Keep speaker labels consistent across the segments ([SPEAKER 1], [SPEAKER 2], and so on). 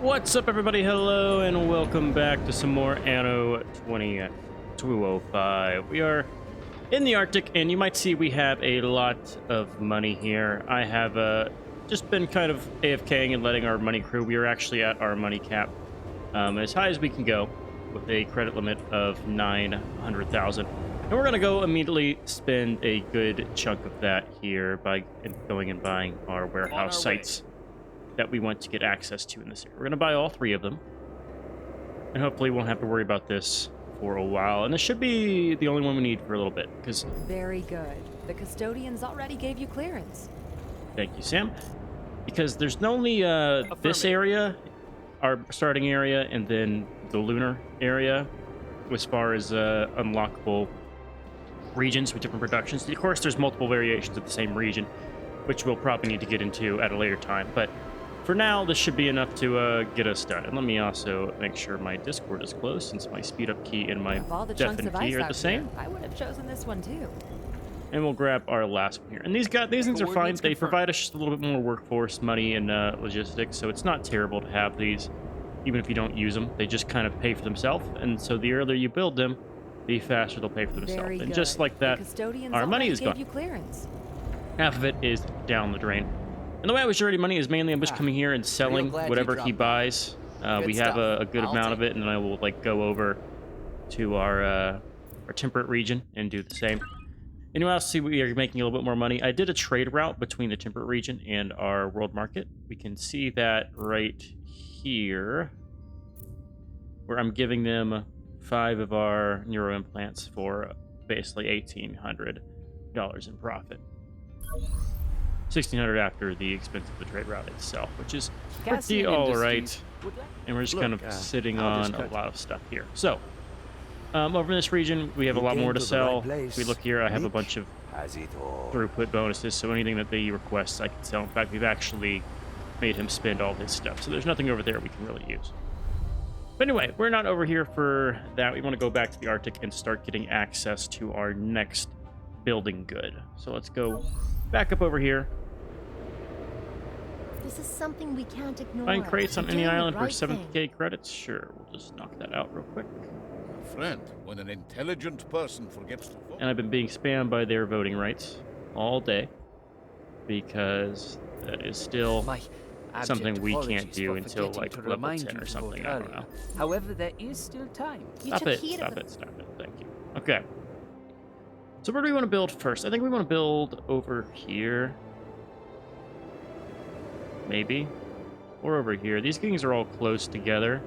[SPEAKER 1] What's up, everybody? Hello, and welcome back to some more Anno 2205. We are in the Arctic, and you might see we have a lot of money here. I have just been kind of AFKing and letting our money accrue. We are actually at our money cap, as high as we can go, with a credit limit of 900,000. And we're going to go immediately spend a good chunk of that here by going and buying our warehouse sites that we want to get access to in this area. We're going to buy all three of them, and hopefully we won't have to worry about this for a while. And this should be the only one we need for a little bit, because...
[SPEAKER 2] Very good. The custodians already gave you clearance.
[SPEAKER 1] Thank you, Sam. Because there's only this area, our starting area, and then the lunar area, as far as unlockable regions with different productions. Of course, there's multiple variations of the same region, which we'll probably need to get into at a later time, but for now, this should be enough to get us done. And let me also make sure my Discord is closed, since my speed up key and my deafen key are the same.
[SPEAKER 2] I would have chosen this one too.
[SPEAKER 1] And we'll grab our last one here. And these things are fine. They provide us just a little bit more workforce, money, and logistics, so it's not terrible to have these, even if you don't use them. They just kind of pay for themselves, and so the earlier you build them, the faster they'll pay for themselves. And just like that, our money is gone. Half of it is down the drain. And the way I was generating money is mainly I'm just coming here and selling whatever he buys. We have a good amount of it, and then I will go over to our temperate region and do the same. And you'll also see we are making a little bit more money. I did a trade route between the temperate region and our world market. We can see that right here, where I'm giving them 5 of our neuro implants for basically $1,800 in profit. 1,600 after the expense of the trade route itself, which is pretty all right. And we're just kind of sitting on a lot of stuff here. So, over in this region, we have a lot more to sell. If we look here, I have a bunch of throughput bonuses, so anything that they request, I can sell. In fact, we've actually made him spend all his stuff, so there's nothing over there we can really use. But anyway, we're not over here for that. We want to go back to the Arctic and start getting access to our next building good. So let's go back up over here.
[SPEAKER 3] This is something we can't ignore.
[SPEAKER 1] Find crates on any island for 70k credits? Sure, we'll just knock that out real quick.
[SPEAKER 4] Friend, when an intelligent person forgets to vote.
[SPEAKER 1] And I've been being spammed by their voting rights all day, because that is still something we can't do until like level 10 or something. I don't know.
[SPEAKER 5] However, there is still time.
[SPEAKER 1] Stop it. Thank you. Okay. So where do we want to build first? I think we want to build over here. Maybe. Or over here. These things are all close together,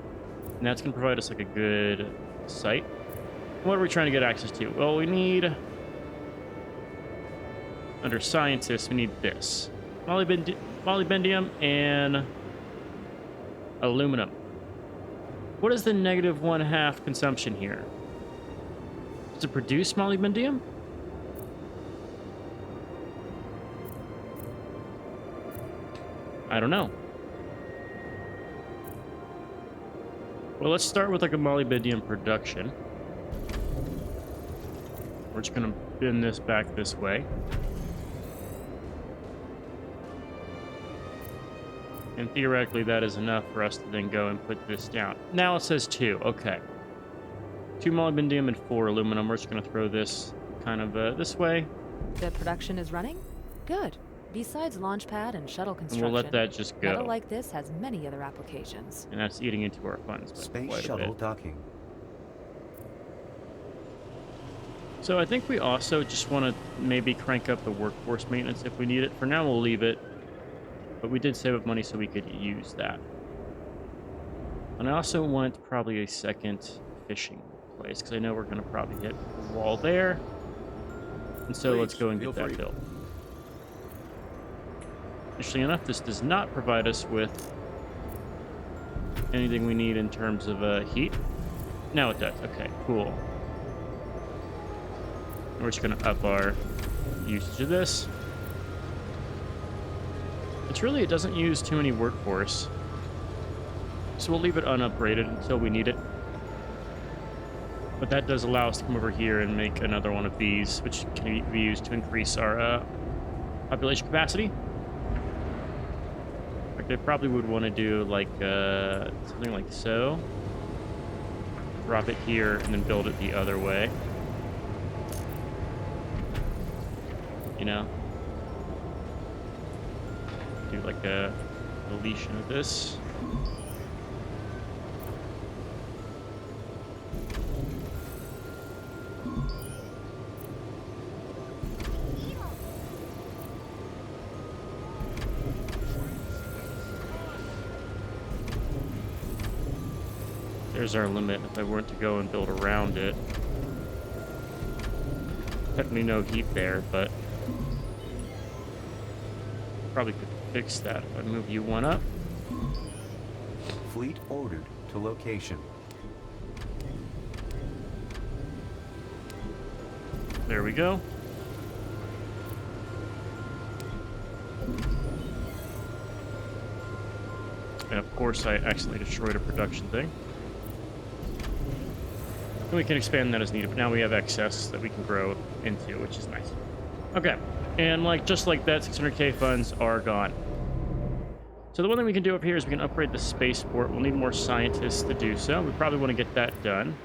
[SPEAKER 1] and that's going to provide us like a good site. What are we trying to get access to? Well, we need... Under scientists, we need this. Molybdenum and aluminum. What is the -1/2 consumption here? Does it produce molybdenum? I don't know. Well, let's start with like a molybdenum production. We're just gonna bend this back this way. And theoretically, that is enough for us to then go and put this down. Now it says 2. Okay. 2 molybdenum and 4 aluminum. We're just gonna throw this kind of this way.
[SPEAKER 2] The production is running? Good. Besides launchpad and shuttle construction,
[SPEAKER 1] and we'll let that just go.
[SPEAKER 2] Metal like this has many other applications.
[SPEAKER 1] And that's eating into our funds by
[SPEAKER 6] Space
[SPEAKER 1] quite a
[SPEAKER 6] shuttle
[SPEAKER 1] bit.
[SPEAKER 6] docking.
[SPEAKER 1] So I think we also just want to maybe crank up the workforce maintenance if we need it. For now, we'll leave it. But we did save up money so we could use that. And I also want probably a second fishing place, because I know we're going to probably hit the wall there. And so let's go and get that built. Interestingly enough, this does not provide us with anything we need in terms of heat. Now it does. Okay, cool. And we're just going to up our usage of this. It doesn't use too many workforce, so we'll leave it unupgraded until we need it. But that does allow us to come over here and make another one of these, which can be used to increase our population capacity. fact, I probably would want to do like something like so. Drop it here and then build it the other way. You know? Do like a deletion of this. There's our limit if I weren't to go and build around it. Technically no heat there, but probably could fix that if I move you one up.
[SPEAKER 6] Fleet ordered to location.
[SPEAKER 1] There we go. And of course I accidentally destroyed a production thing. And we can expand that as needed, but now we have excess that we can grow into, which is nice. Okay, and like just like that, 600k funds are gone. So the one thing we can do up here is we can upgrade the spaceport. We'll need more scientists to do so. We probably want to get that done.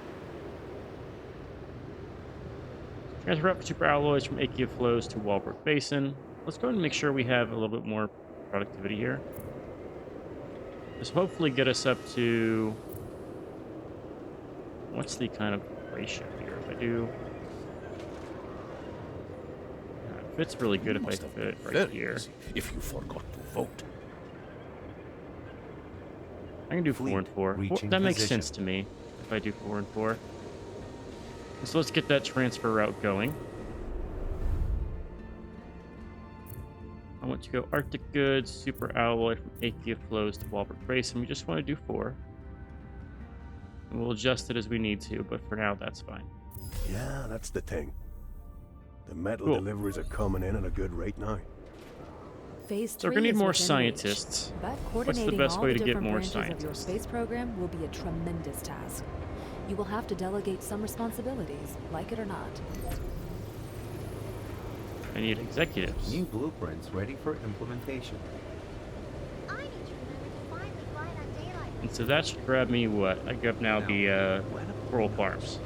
[SPEAKER 1] Transfer up super alloys from Akia flows to Walbrook Basin. Let's go ahead and make sure we have a little bit more productivity here. This will hopefully get us up to... What's the kind of ratio here? If I do... It fits really good if I fit it right here.
[SPEAKER 4] If you forgot to vote.
[SPEAKER 1] I can do 4 and 4. That makes
[SPEAKER 6] position.
[SPEAKER 1] sense to me if I do 4 and 4. So let's get that transfer route going. I want to go Arctic goods, super alloy from Akia flows to Walbrook Basin. We just want to do 4. And we'll adjust it as we need to, but for now that's fine.
[SPEAKER 7] Yeah, that's the thing. The metal
[SPEAKER 1] Cool.
[SPEAKER 7] deliveries are coming in at a good rate now.
[SPEAKER 2] Phase 3
[SPEAKER 1] So we're gonna need
[SPEAKER 2] is
[SPEAKER 1] more
[SPEAKER 2] within
[SPEAKER 1] scientists.
[SPEAKER 2] reach, but
[SPEAKER 1] What's the
[SPEAKER 2] coordinating
[SPEAKER 1] best
[SPEAKER 2] all
[SPEAKER 1] way
[SPEAKER 2] the
[SPEAKER 1] to get
[SPEAKER 2] different
[SPEAKER 1] more
[SPEAKER 2] branches of your
[SPEAKER 1] scientists?
[SPEAKER 2] space program will be a tremendous task. You will have to delegate some responsibilities, like it or not.
[SPEAKER 1] I need executives.
[SPEAKER 6] New blueprints ready for implementation.
[SPEAKER 3] I need to remember to finally ride on daylight.
[SPEAKER 1] And so that should grab me what? I grab now the Coral Farms.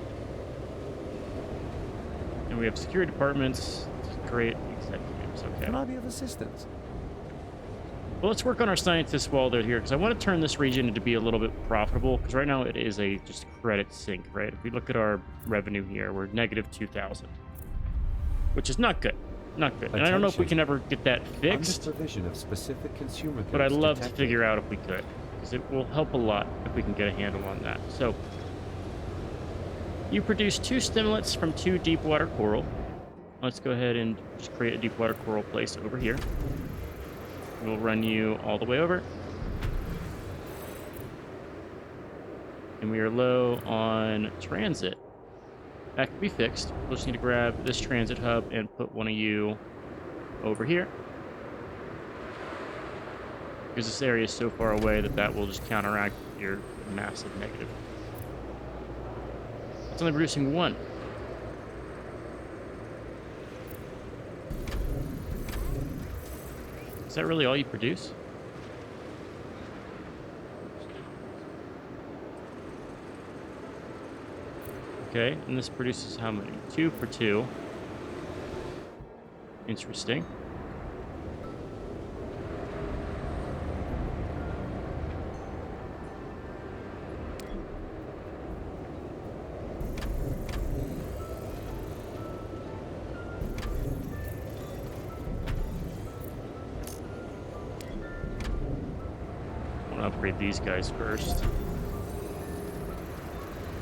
[SPEAKER 1] And we have security departments to create executives. Okay.
[SPEAKER 6] Can I be of assistance?
[SPEAKER 1] Well, let's work on our scientists while they're here, because I want to turn this region into be a little bit profitable, because right now it is a just credit sink, right? If we look at our revenue here, we're negative 2,000, which is not good. Not good. And I don't know if we can ever get that fixed,
[SPEAKER 6] Under provision of specific consumer goods
[SPEAKER 1] but I'd love to
[SPEAKER 6] detected.
[SPEAKER 1] figure out if we could, because it will help a lot if we can get a handle on that. So, you produce 2 stimulants from 2 deep water coral. Let's go ahead and just create a deep water coral place over here. We'll run you all the way over. And we are low on transit. That can be fixed. We'll just need to grab this transit hub and put one of you over here. Because this area is so far away that will just counteract your massive negative. It's only producing 1. Is that really all you produce? Okay, and this produces how many? 2 for 2. Interesting. Upgrade these guys first.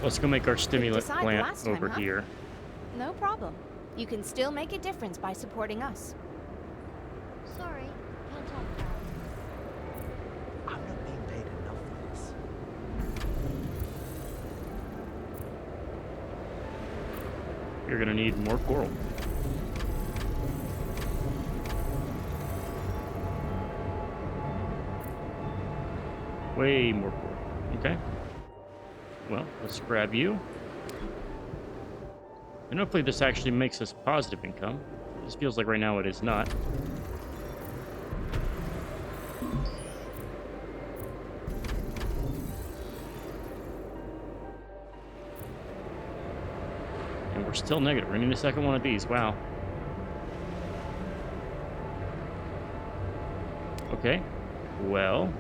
[SPEAKER 1] Let's go make our stimulant
[SPEAKER 8] Decided
[SPEAKER 1] plant
[SPEAKER 8] last time,
[SPEAKER 1] over
[SPEAKER 8] huh?
[SPEAKER 1] here.
[SPEAKER 8] No problem. You can still make a difference by supporting us.
[SPEAKER 3] Sorry, can't talk about it.
[SPEAKER 6] I'm not being paid enough for this.
[SPEAKER 1] You're gonna need more coral. Way more coral. Okay. Well, let's grab you. And hopefully this actually makes us positive income. This feels like right now it is not. we're still negative. We're gonna need a second one of these. Wow. Okay. Well,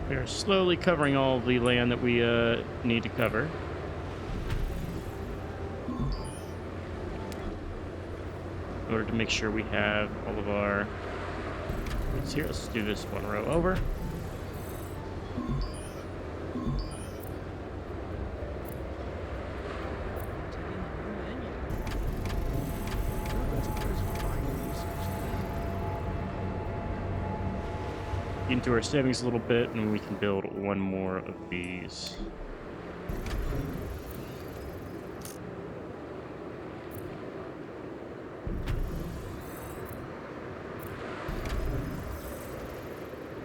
[SPEAKER 1] we are slowly covering all of the land that we need to cover. In order to make sure we have all of our goods here. Let's do this one row over. Into our savings a little bit, and we can build one more of these.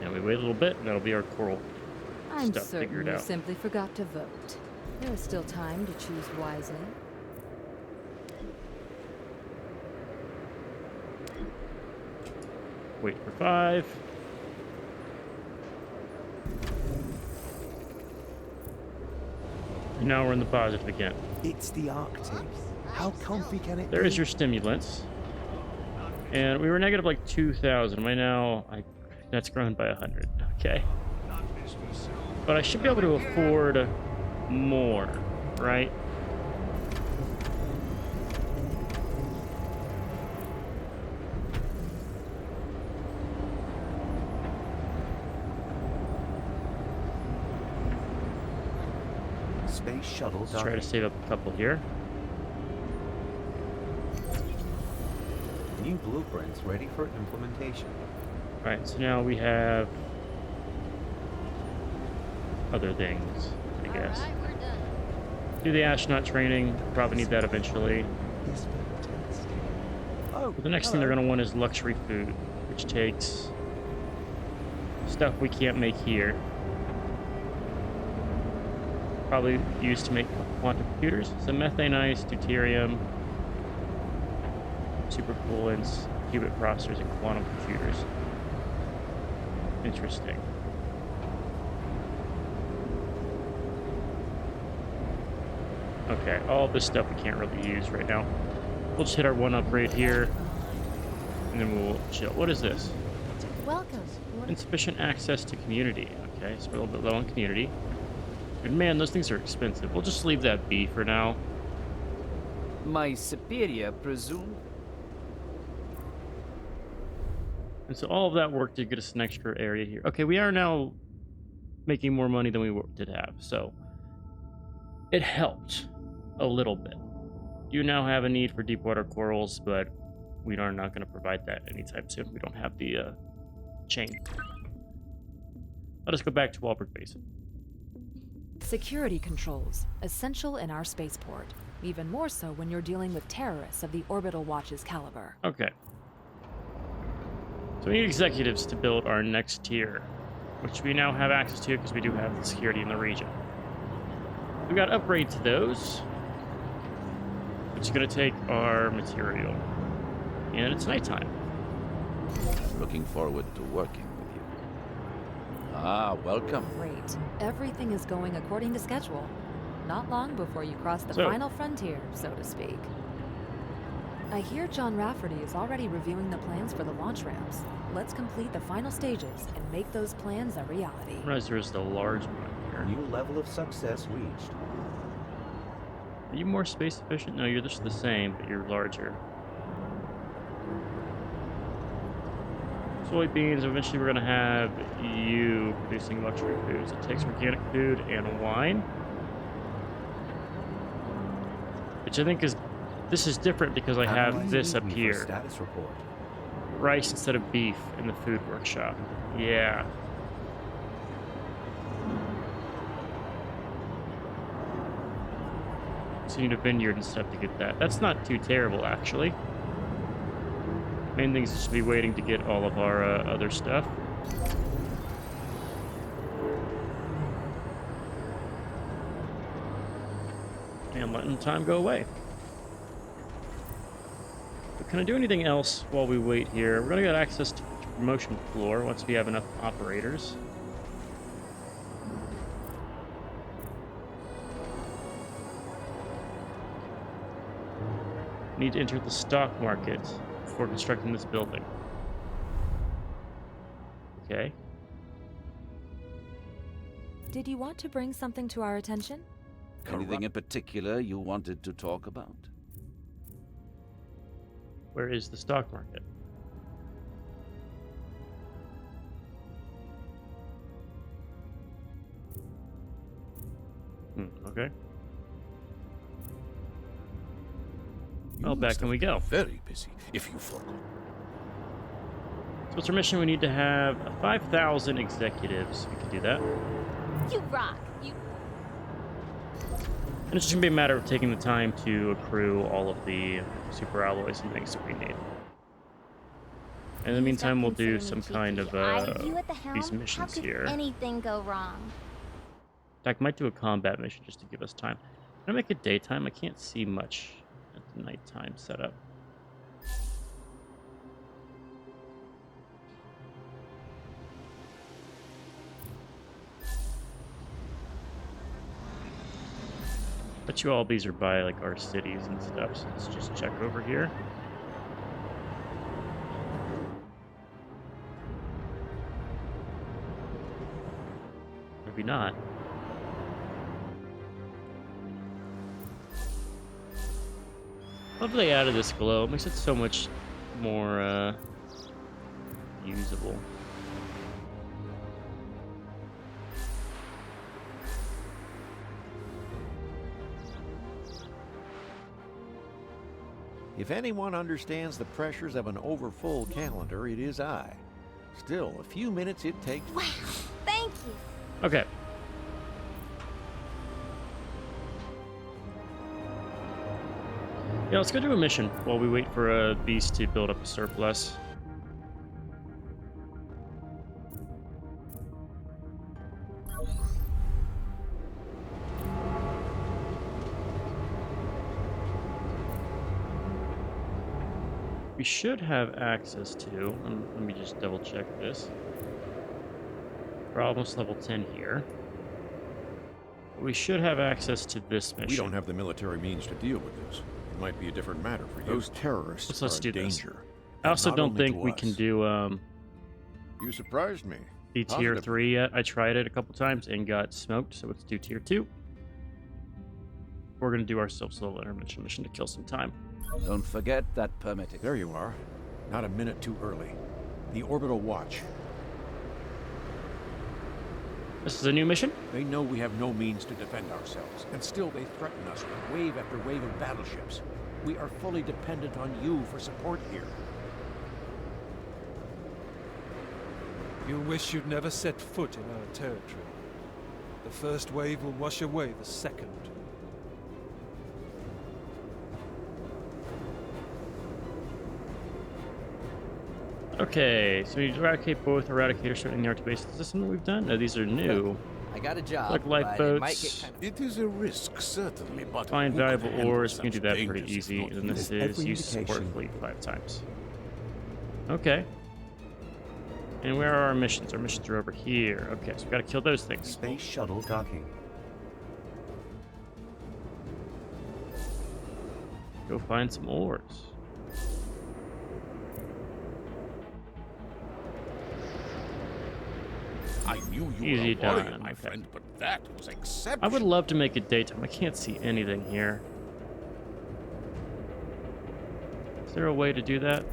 [SPEAKER 1] And we wait a little bit, and that'll be our coral
[SPEAKER 2] I'm
[SPEAKER 1] stuff
[SPEAKER 2] certain
[SPEAKER 1] figured
[SPEAKER 2] you
[SPEAKER 1] out.
[SPEAKER 2] simply forgot to vote. There is still time to choose wisely.
[SPEAKER 1] Wait for 5. And now we're in the positive again.
[SPEAKER 7] It's the Arctic. How comfy can it be?
[SPEAKER 1] There is your stimulants. And we were negative like 2,000. Right now, that's grown by 100. Okay. But I should be able to afford more, right?
[SPEAKER 6] Space shuttle
[SPEAKER 1] Let's try to save up a couple here.
[SPEAKER 6] New blueprints ready for implementation.
[SPEAKER 1] Alright, so now we have other things, I guess.
[SPEAKER 3] Alright, we're done.
[SPEAKER 1] Do the astronaut training. Probably need that eventually.
[SPEAKER 7] It's fantastic. Oh,
[SPEAKER 1] But the next thing they're going to want is luxury food, which takes stuff we can't make here. Probably used to make quantum computers. So methane ice, deuterium, supercoolants, qubit processors, and quantum computers. Interesting. Okay, all this stuff we can't really use right now. We'll just hit our one upgrade here, and then we'll chill. What is this?
[SPEAKER 3] Welcome.
[SPEAKER 1] Insufficient access to community. Okay, so we're a little bit low on community. And man, those things are expensive. We'll just leave that be for now.
[SPEAKER 5] My superior, presume?
[SPEAKER 1] And so all of that work did get us an extra area here. Okay, we are now making more money than we did have, so it helped a little bit. You now have a need for deep water corals, but we are not going to provide that anytime soon. We don't have the chain. Let us go back to Walbrook Basin.
[SPEAKER 2] Security controls, essential in our spaceport. Even more so when you're dealing with terrorists of the Orbital Watch's caliber.
[SPEAKER 1] Okay. So we need executives to build our next tier, which we now have access to because we do have the security in the region. We got to upgrade to those, which is going to take our material. And it's nighttime.
[SPEAKER 9] Looking forward to working with you. Ah, welcome.
[SPEAKER 2] Great. Everything is going according to schedule. Not long before you cross the
[SPEAKER 1] So-
[SPEAKER 2] final frontier, so to speak. I hear John Rafferty is already reviewing the plans for the launch ramps. Let's complete the final stages and make those plans a reality.
[SPEAKER 1] Realize there's the large one here.
[SPEAKER 6] New level of success reached.
[SPEAKER 1] Are you more space efficient? No, you're just the same, but you're larger. Soybeans, eventually we're going to have you producing luxury foods. It takes organic food and wine. Which I think is, this is different because I have
[SPEAKER 6] Analyze
[SPEAKER 1] this up
[SPEAKER 6] me for
[SPEAKER 1] here.
[SPEAKER 6] Status report.
[SPEAKER 1] Rice instead of beef in the food workshop. Yeah. So you need a vineyard and stuff to get that. That's not too terrible, actually. Main thing is just to be waiting to get all of our other stuff. And letting time go away. But can I do anything else while we wait here? We're going to get access to the promotion floor once we have enough operators. Need to enter the stock market before constructing this building. Okay.
[SPEAKER 2] Did you want to bring something to our attention?
[SPEAKER 9] Anything in particular you wanted to talk about?
[SPEAKER 1] Where is the stock market? Okay. Well,
[SPEAKER 4] You
[SPEAKER 1] back
[SPEAKER 4] must
[SPEAKER 1] can we
[SPEAKER 4] have been
[SPEAKER 1] go.
[SPEAKER 4] Very busy, if you forgot.
[SPEAKER 1] So what's our mission? We need to have 5,000 executives. We can do that.
[SPEAKER 8] You rock. You.
[SPEAKER 1] And it's just gonna be a matter of taking the time to accrue all of the super alloys and things that we need. In the meantime, we'll do some kind of
[SPEAKER 3] you at the helm?
[SPEAKER 1] these missions
[SPEAKER 3] How could
[SPEAKER 1] here.
[SPEAKER 3] anything go wrong?
[SPEAKER 1] In fact, I might do a combat mission just to give us time. Can I make it daytime? I can't see much at the nighttime setup. Bet you all these are by like our cities and stuff, so let's just check over here. Maybe not. Love they added this glow. It makes it so much more usable.
[SPEAKER 10] If anyone understands the pressures of an overfull calendar, it is I. Still, a few minutes it takes.
[SPEAKER 3] Wow, thank you.
[SPEAKER 1] Okay. Yeah, let's go do a mission while we wait for these to build up a surplus. We should have access to, let me just double check this. We're almost level 10 here. We should have access to this mission.
[SPEAKER 11] We don't have the military means to deal with this. It might be a different matter for you.
[SPEAKER 10] Those terrorists
[SPEAKER 1] Let's
[SPEAKER 10] are
[SPEAKER 1] do
[SPEAKER 10] a
[SPEAKER 1] this.
[SPEAKER 10] danger.
[SPEAKER 1] I also
[SPEAKER 11] not
[SPEAKER 1] don't
[SPEAKER 11] only
[SPEAKER 1] think
[SPEAKER 11] to
[SPEAKER 1] we
[SPEAKER 11] us.
[SPEAKER 1] can do
[SPEAKER 10] You surprised me.
[SPEAKER 1] the tier
[SPEAKER 10] Positive.
[SPEAKER 1] 3 yet. I tried it a couple times and got smoked, so let's do tier 2. We're going to do ourselves a little intervention mission to kill some time.
[SPEAKER 9] Don't forget that permitting.
[SPEAKER 11] There you are. Not a minute too early. The Orbital Watch.
[SPEAKER 1] This is a new mission?
[SPEAKER 11] They know we have no means to defend ourselves, and still they threaten us with wave after wave of battleships. We are fully dependent on you for support here.
[SPEAKER 12] You'll wish you'd never set foot in our territory. The first wave will wash away the second.
[SPEAKER 1] Okay, so we eradicate both eradicators starting the Arctic base. Is this something we've done? No, these are new.
[SPEAKER 5] I got a job,
[SPEAKER 1] Like
[SPEAKER 5] but
[SPEAKER 1] lifeboats.
[SPEAKER 5] it might get kind of...
[SPEAKER 4] It is a risk, certainly, but
[SPEAKER 1] Find
[SPEAKER 4] who can
[SPEAKER 1] valuable
[SPEAKER 4] handle
[SPEAKER 1] ores. We can do
[SPEAKER 4] such
[SPEAKER 1] that pretty
[SPEAKER 4] dangers if
[SPEAKER 1] easy.
[SPEAKER 4] not
[SPEAKER 1] And then
[SPEAKER 4] you?
[SPEAKER 1] this
[SPEAKER 6] Every
[SPEAKER 1] is use support
[SPEAKER 6] indication.
[SPEAKER 1] fleet 5 times. Okay. And where are our missions? Our missions are over here. Okay, so we gotta kill those things.
[SPEAKER 6] Space shuttle docking.
[SPEAKER 1] Go find some ores.
[SPEAKER 4] I knew you
[SPEAKER 1] Easy
[SPEAKER 4] were a warrior,
[SPEAKER 1] done,
[SPEAKER 4] my
[SPEAKER 1] okay.
[SPEAKER 4] friend, but that was exceptional.
[SPEAKER 1] I would love to make it daytime. I can't see anything here. Is there a way to do that?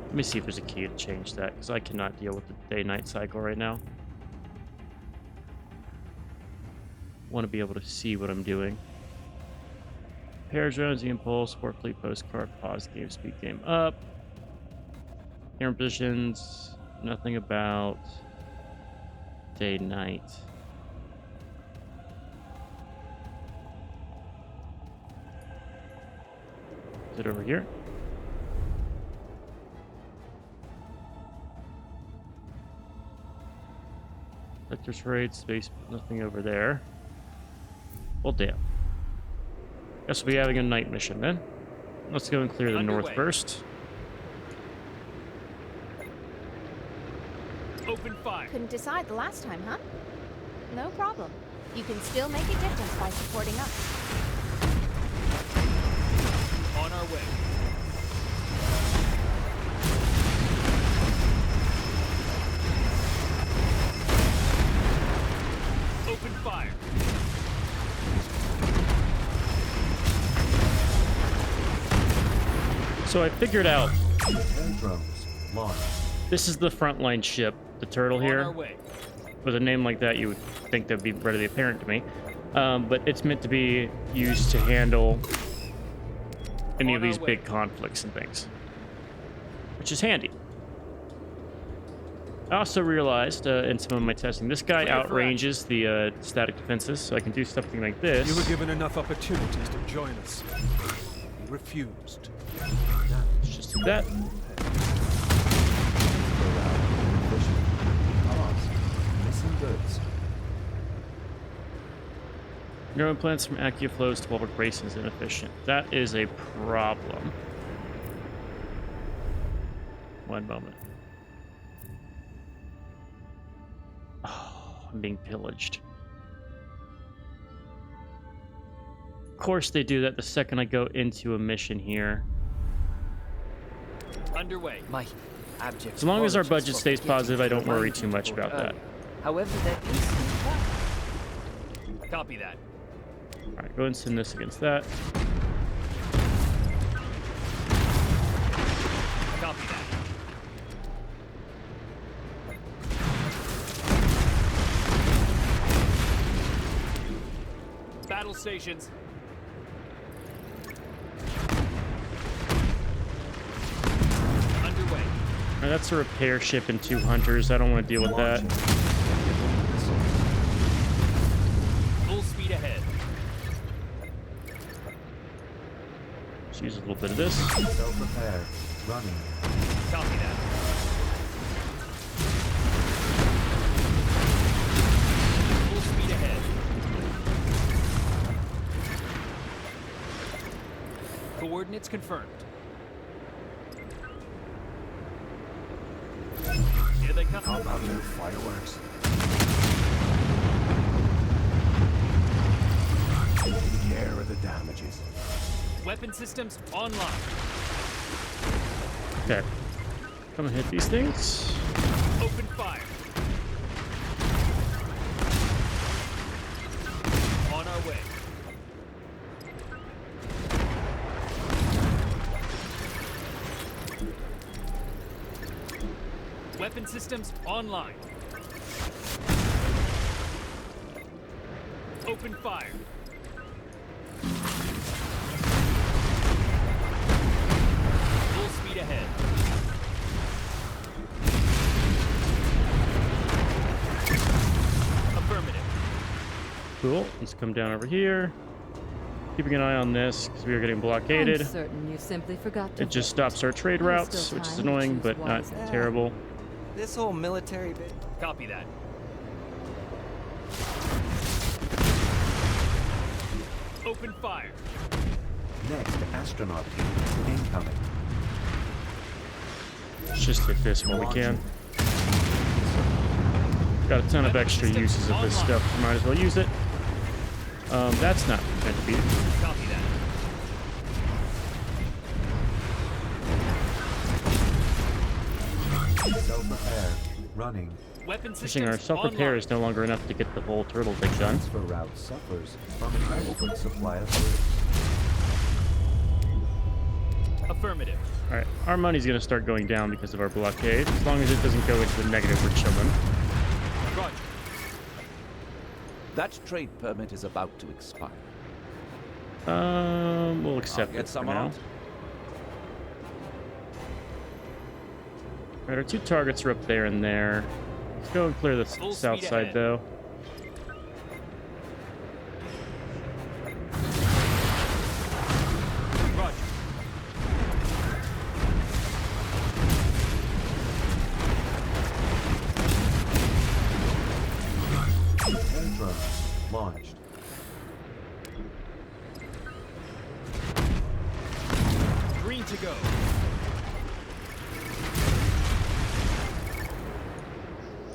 [SPEAKER 1] Let me see if there's a key to change that, because I cannot deal with the day-night cycle right now. Want to be able to see what I'm doing. Pair drones, the impulse, sport fleet, postcard, pause game, speed game up. Camera positions, nothing about day-night. Is it over here? Vector trade, space, nothing over there. Well, damn. Guess we'll be having a night mission then. Let's go and clear the north first.
[SPEAKER 8] Couldn't decide the last time, huh? No problem. You can still make a difference by supporting us.
[SPEAKER 5] On our way. Open fire.
[SPEAKER 1] So I figured out
[SPEAKER 6] Drones launched.
[SPEAKER 1] this is the frontline ship, the turtle
[SPEAKER 5] On
[SPEAKER 1] here.
[SPEAKER 5] our way.
[SPEAKER 1] With a name like that, you would think that'd be readily apparent to me. But it's meant to be used to handle any of
[SPEAKER 5] On our
[SPEAKER 1] these
[SPEAKER 5] way.
[SPEAKER 1] big conflicts and things, which is handy. I also realized in some of my testing, this guy
[SPEAKER 5] Clear for
[SPEAKER 1] outranges the static defenses, so I can do something like this.
[SPEAKER 12] You were given enough opportunities to join us. You refused.
[SPEAKER 1] Let's just do that.
[SPEAKER 6] Missing goods.
[SPEAKER 1] Neuron plants from Accio flows to Bulwark Basin is inefficient. That is a problem. One moment. Oh, I'm being pillaged. Of course they do that the second I go into a mission here.
[SPEAKER 5] Underway. My abject.
[SPEAKER 1] As long as our
[SPEAKER 5] apologies
[SPEAKER 1] budget
[SPEAKER 5] for
[SPEAKER 1] stays
[SPEAKER 5] forgetting
[SPEAKER 1] positive, I
[SPEAKER 5] to
[SPEAKER 1] don't worry
[SPEAKER 5] remind
[SPEAKER 1] too much
[SPEAKER 5] people
[SPEAKER 1] about that.
[SPEAKER 5] earlier. However, that is. Copy that.
[SPEAKER 1] Alright, go ahead and send this against that.
[SPEAKER 5] Copy that. Battle stations. Underway.
[SPEAKER 1] Alright, that's a repair ship and 2 hunters. I don't want to deal with that.
[SPEAKER 5] Full speed ahead.
[SPEAKER 1] Let's use a little bit of this.
[SPEAKER 6] Self-repair. Running.
[SPEAKER 5] Copy that. Full speed ahead. Coordinates confirmed. Here they come.
[SPEAKER 7] How about your fireworks? Taking care of the damages.
[SPEAKER 5] Weapon systems online.
[SPEAKER 1] Okay. Come and hit these things.
[SPEAKER 5] Open fire. On our way. Weapon systems online. Open fire. Full speed ahead. Affirmative.
[SPEAKER 1] Cool. Let's come down over here. Keeping an eye on this because we are getting blockaded.
[SPEAKER 2] I'm certain you simply forgot to
[SPEAKER 1] It just
[SPEAKER 2] vote.
[SPEAKER 1] stops our trade
[SPEAKER 2] There's
[SPEAKER 1] routes,
[SPEAKER 2] still
[SPEAKER 1] which is
[SPEAKER 2] time to
[SPEAKER 1] annoying,
[SPEAKER 2] choose
[SPEAKER 1] but not
[SPEAKER 2] wisely.
[SPEAKER 1] terrible.
[SPEAKER 5] This whole military bit. Copy that. Open fire.
[SPEAKER 6] Next astronaut team incoming.
[SPEAKER 1] Let's just hit this when we can. Got a ton of extra uses of this stuff. We might as well use it. That's not meant to be.
[SPEAKER 5] Copy that.
[SPEAKER 6] Self-repair. Running.
[SPEAKER 5] Weapon
[SPEAKER 1] Pushing
[SPEAKER 5] systems
[SPEAKER 1] our self-repair
[SPEAKER 5] online.
[SPEAKER 1] is no longer enough to get the whole turtle thing done.
[SPEAKER 6] Transfer route suffers from an adequate supply of goods.
[SPEAKER 5] Affirmative.
[SPEAKER 1] Alright, our money's gonna start going down because of our blockade. As long as it doesn't go into the negative, we're chilling.
[SPEAKER 5] Roger.
[SPEAKER 9] That trade permit is about to expire.
[SPEAKER 1] We'll
[SPEAKER 9] I'll
[SPEAKER 1] accept
[SPEAKER 9] get
[SPEAKER 1] it for
[SPEAKER 9] someone
[SPEAKER 1] now.
[SPEAKER 9] out.
[SPEAKER 1] Alright, our 2 targets are up there and there. Let's go and clear the
[SPEAKER 5] Full
[SPEAKER 1] south
[SPEAKER 5] speed
[SPEAKER 1] side,
[SPEAKER 5] ahead.
[SPEAKER 1] though.
[SPEAKER 5] Roger.
[SPEAKER 6] Air drones launched.
[SPEAKER 5] Green to go.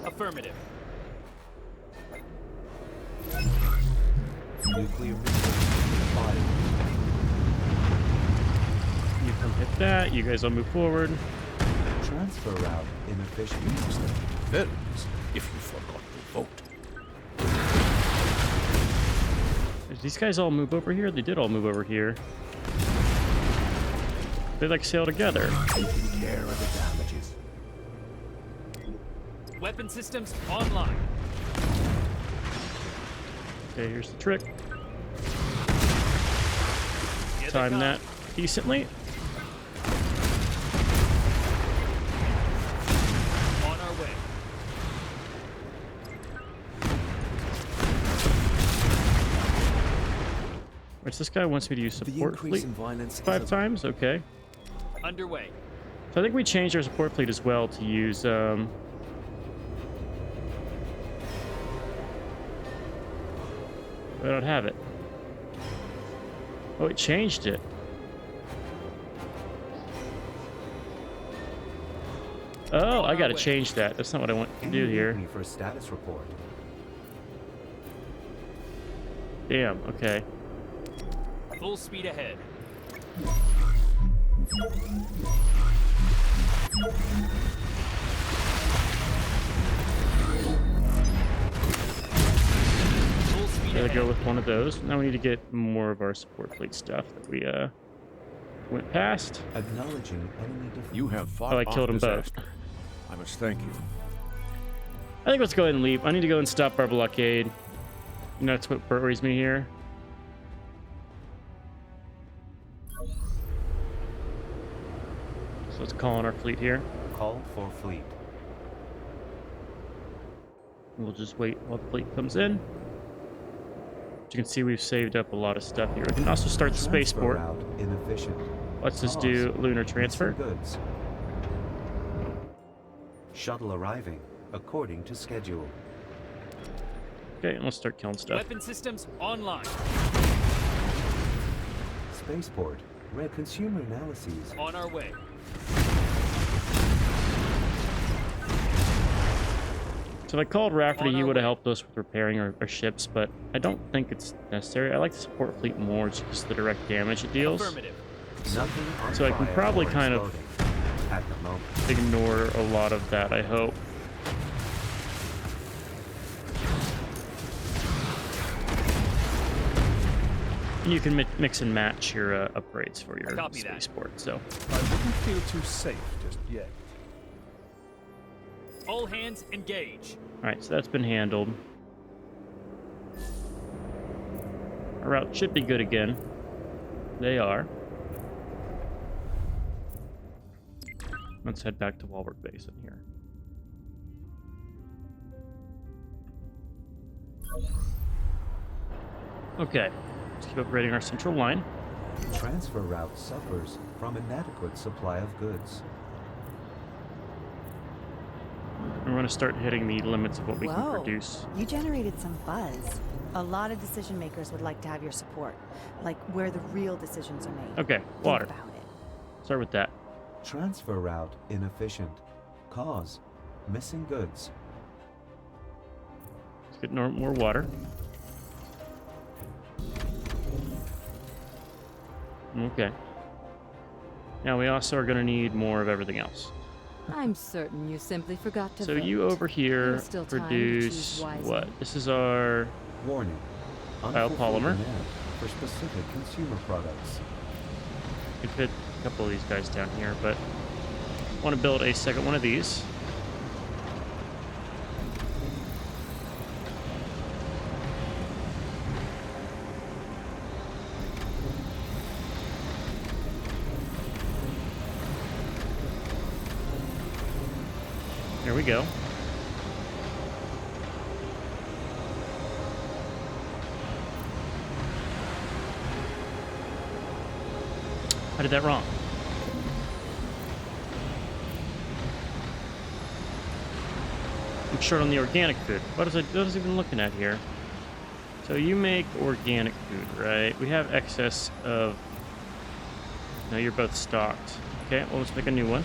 [SPEAKER 5] Affirmative.
[SPEAKER 6] Nuclear missiles fired.
[SPEAKER 1] You come hit that. You guys all move forward.
[SPEAKER 6] Transfer route inefficient.
[SPEAKER 4] Very easy, if you forgot to vote.
[SPEAKER 1] Did these guys all move over here? They did all move over here. They like sail together.
[SPEAKER 11] Taking care of the damages.
[SPEAKER 5] Weapon systems online.
[SPEAKER 1] Okay, here's the trick.
[SPEAKER 5] Here they
[SPEAKER 1] Time
[SPEAKER 5] come.
[SPEAKER 1] that decently.
[SPEAKER 5] On our way.
[SPEAKER 1] Where's this guy wants me to use support fleet?
[SPEAKER 11] violence
[SPEAKER 1] 5 times? Okay.
[SPEAKER 5] Underway.
[SPEAKER 1] So I think we changed our support fleet as well to use I don't have it. Oh, it changed it. Oh, I gotta change that. That's not what I want to do here.
[SPEAKER 6] For a status report.
[SPEAKER 1] Damn, okay.
[SPEAKER 5] Full speed ahead. Full speed
[SPEAKER 1] Gotta
[SPEAKER 5] ahead.
[SPEAKER 1] go with one of those. Now we need to get more of our support fleet stuff that we went past.
[SPEAKER 6] Acknowledging enemy defense.
[SPEAKER 4] You have fought
[SPEAKER 1] Oh, I killed
[SPEAKER 4] off
[SPEAKER 1] them both.
[SPEAKER 4] disaster. I must thank you.
[SPEAKER 1] I think let's go ahead and leave. I need to go and stop our blockade. You know, that's what worries me here. So let's call on our fleet here.
[SPEAKER 6] Call for fleet.
[SPEAKER 1] We'll just wait while the fleet comes in. As you can see, we've saved up a lot of stuff here. We can also start the spaceport.
[SPEAKER 6] Route inefficient.
[SPEAKER 1] Let's just do lunar transfer.
[SPEAKER 6] Goods. Shuttle arriving according to schedule.
[SPEAKER 1] Okay, and let's start killing stuff.
[SPEAKER 5] Weapon systems online.
[SPEAKER 6] Spaceport. Red consumer analyses.
[SPEAKER 5] On our way.
[SPEAKER 1] So if I called Rafferty,
[SPEAKER 5] On
[SPEAKER 1] he
[SPEAKER 5] our
[SPEAKER 1] would have
[SPEAKER 5] way.
[SPEAKER 1] helped us with repairing our ships, but I don't think it's necessary. I like the support fleet more just because of the direct damage it deals.
[SPEAKER 5] Affirmative.
[SPEAKER 6] Nothing on
[SPEAKER 1] So I can
[SPEAKER 6] fire
[SPEAKER 1] probably
[SPEAKER 6] or
[SPEAKER 1] kind of
[SPEAKER 6] exploding at the moment.
[SPEAKER 1] Ignore a lot of that, I hope. And you can mix and match your upgrades for your
[SPEAKER 5] Copy that.
[SPEAKER 1] spaceport, so.
[SPEAKER 12] I wouldn't feel too safe just yet.
[SPEAKER 5] All hands engage.
[SPEAKER 1] Alright, so that's been handled. Our route should be good again. They are. Let's head back to Walbert Basin here. Okay, let's keep upgrading our central line.
[SPEAKER 6] Transfer route suffers from inadequate supply of goods.
[SPEAKER 1] We're going to start hitting the limits of what we can
[SPEAKER 8] Whoa.
[SPEAKER 1] produce.
[SPEAKER 8] You generated some buzz. A lot of decision makers would like to have your support, like where the real decisions are made.
[SPEAKER 1] Okay,
[SPEAKER 8] Think
[SPEAKER 1] water.
[SPEAKER 8] about it.
[SPEAKER 1] Start with that.
[SPEAKER 6] Transfer route inefficient. Cause missing goods.
[SPEAKER 1] Let's get more water. Okay. Now we also are going to need more of everything else.
[SPEAKER 2] I'm certain you simply forgot to
[SPEAKER 1] So
[SPEAKER 2] vote.
[SPEAKER 1] you over here
[SPEAKER 2] There's still time to
[SPEAKER 1] produce
[SPEAKER 2] choose wisely.
[SPEAKER 1] what? This is our
[SPEAKER 6] Warning.
[SPEAKER 1] Biopolymer.
[SPEAKER 6] Unfulfilled demand for specific consumer products.
[SPEAKER 1] we could fit a couple of these guys down here, but I want to build a second one of these. There we go. I did that wrong. I'm short on the organic food. What is I even looking at here? So you make organic food, right? We have excess of... No, you're both stocked. Okay, well, let's make a new one.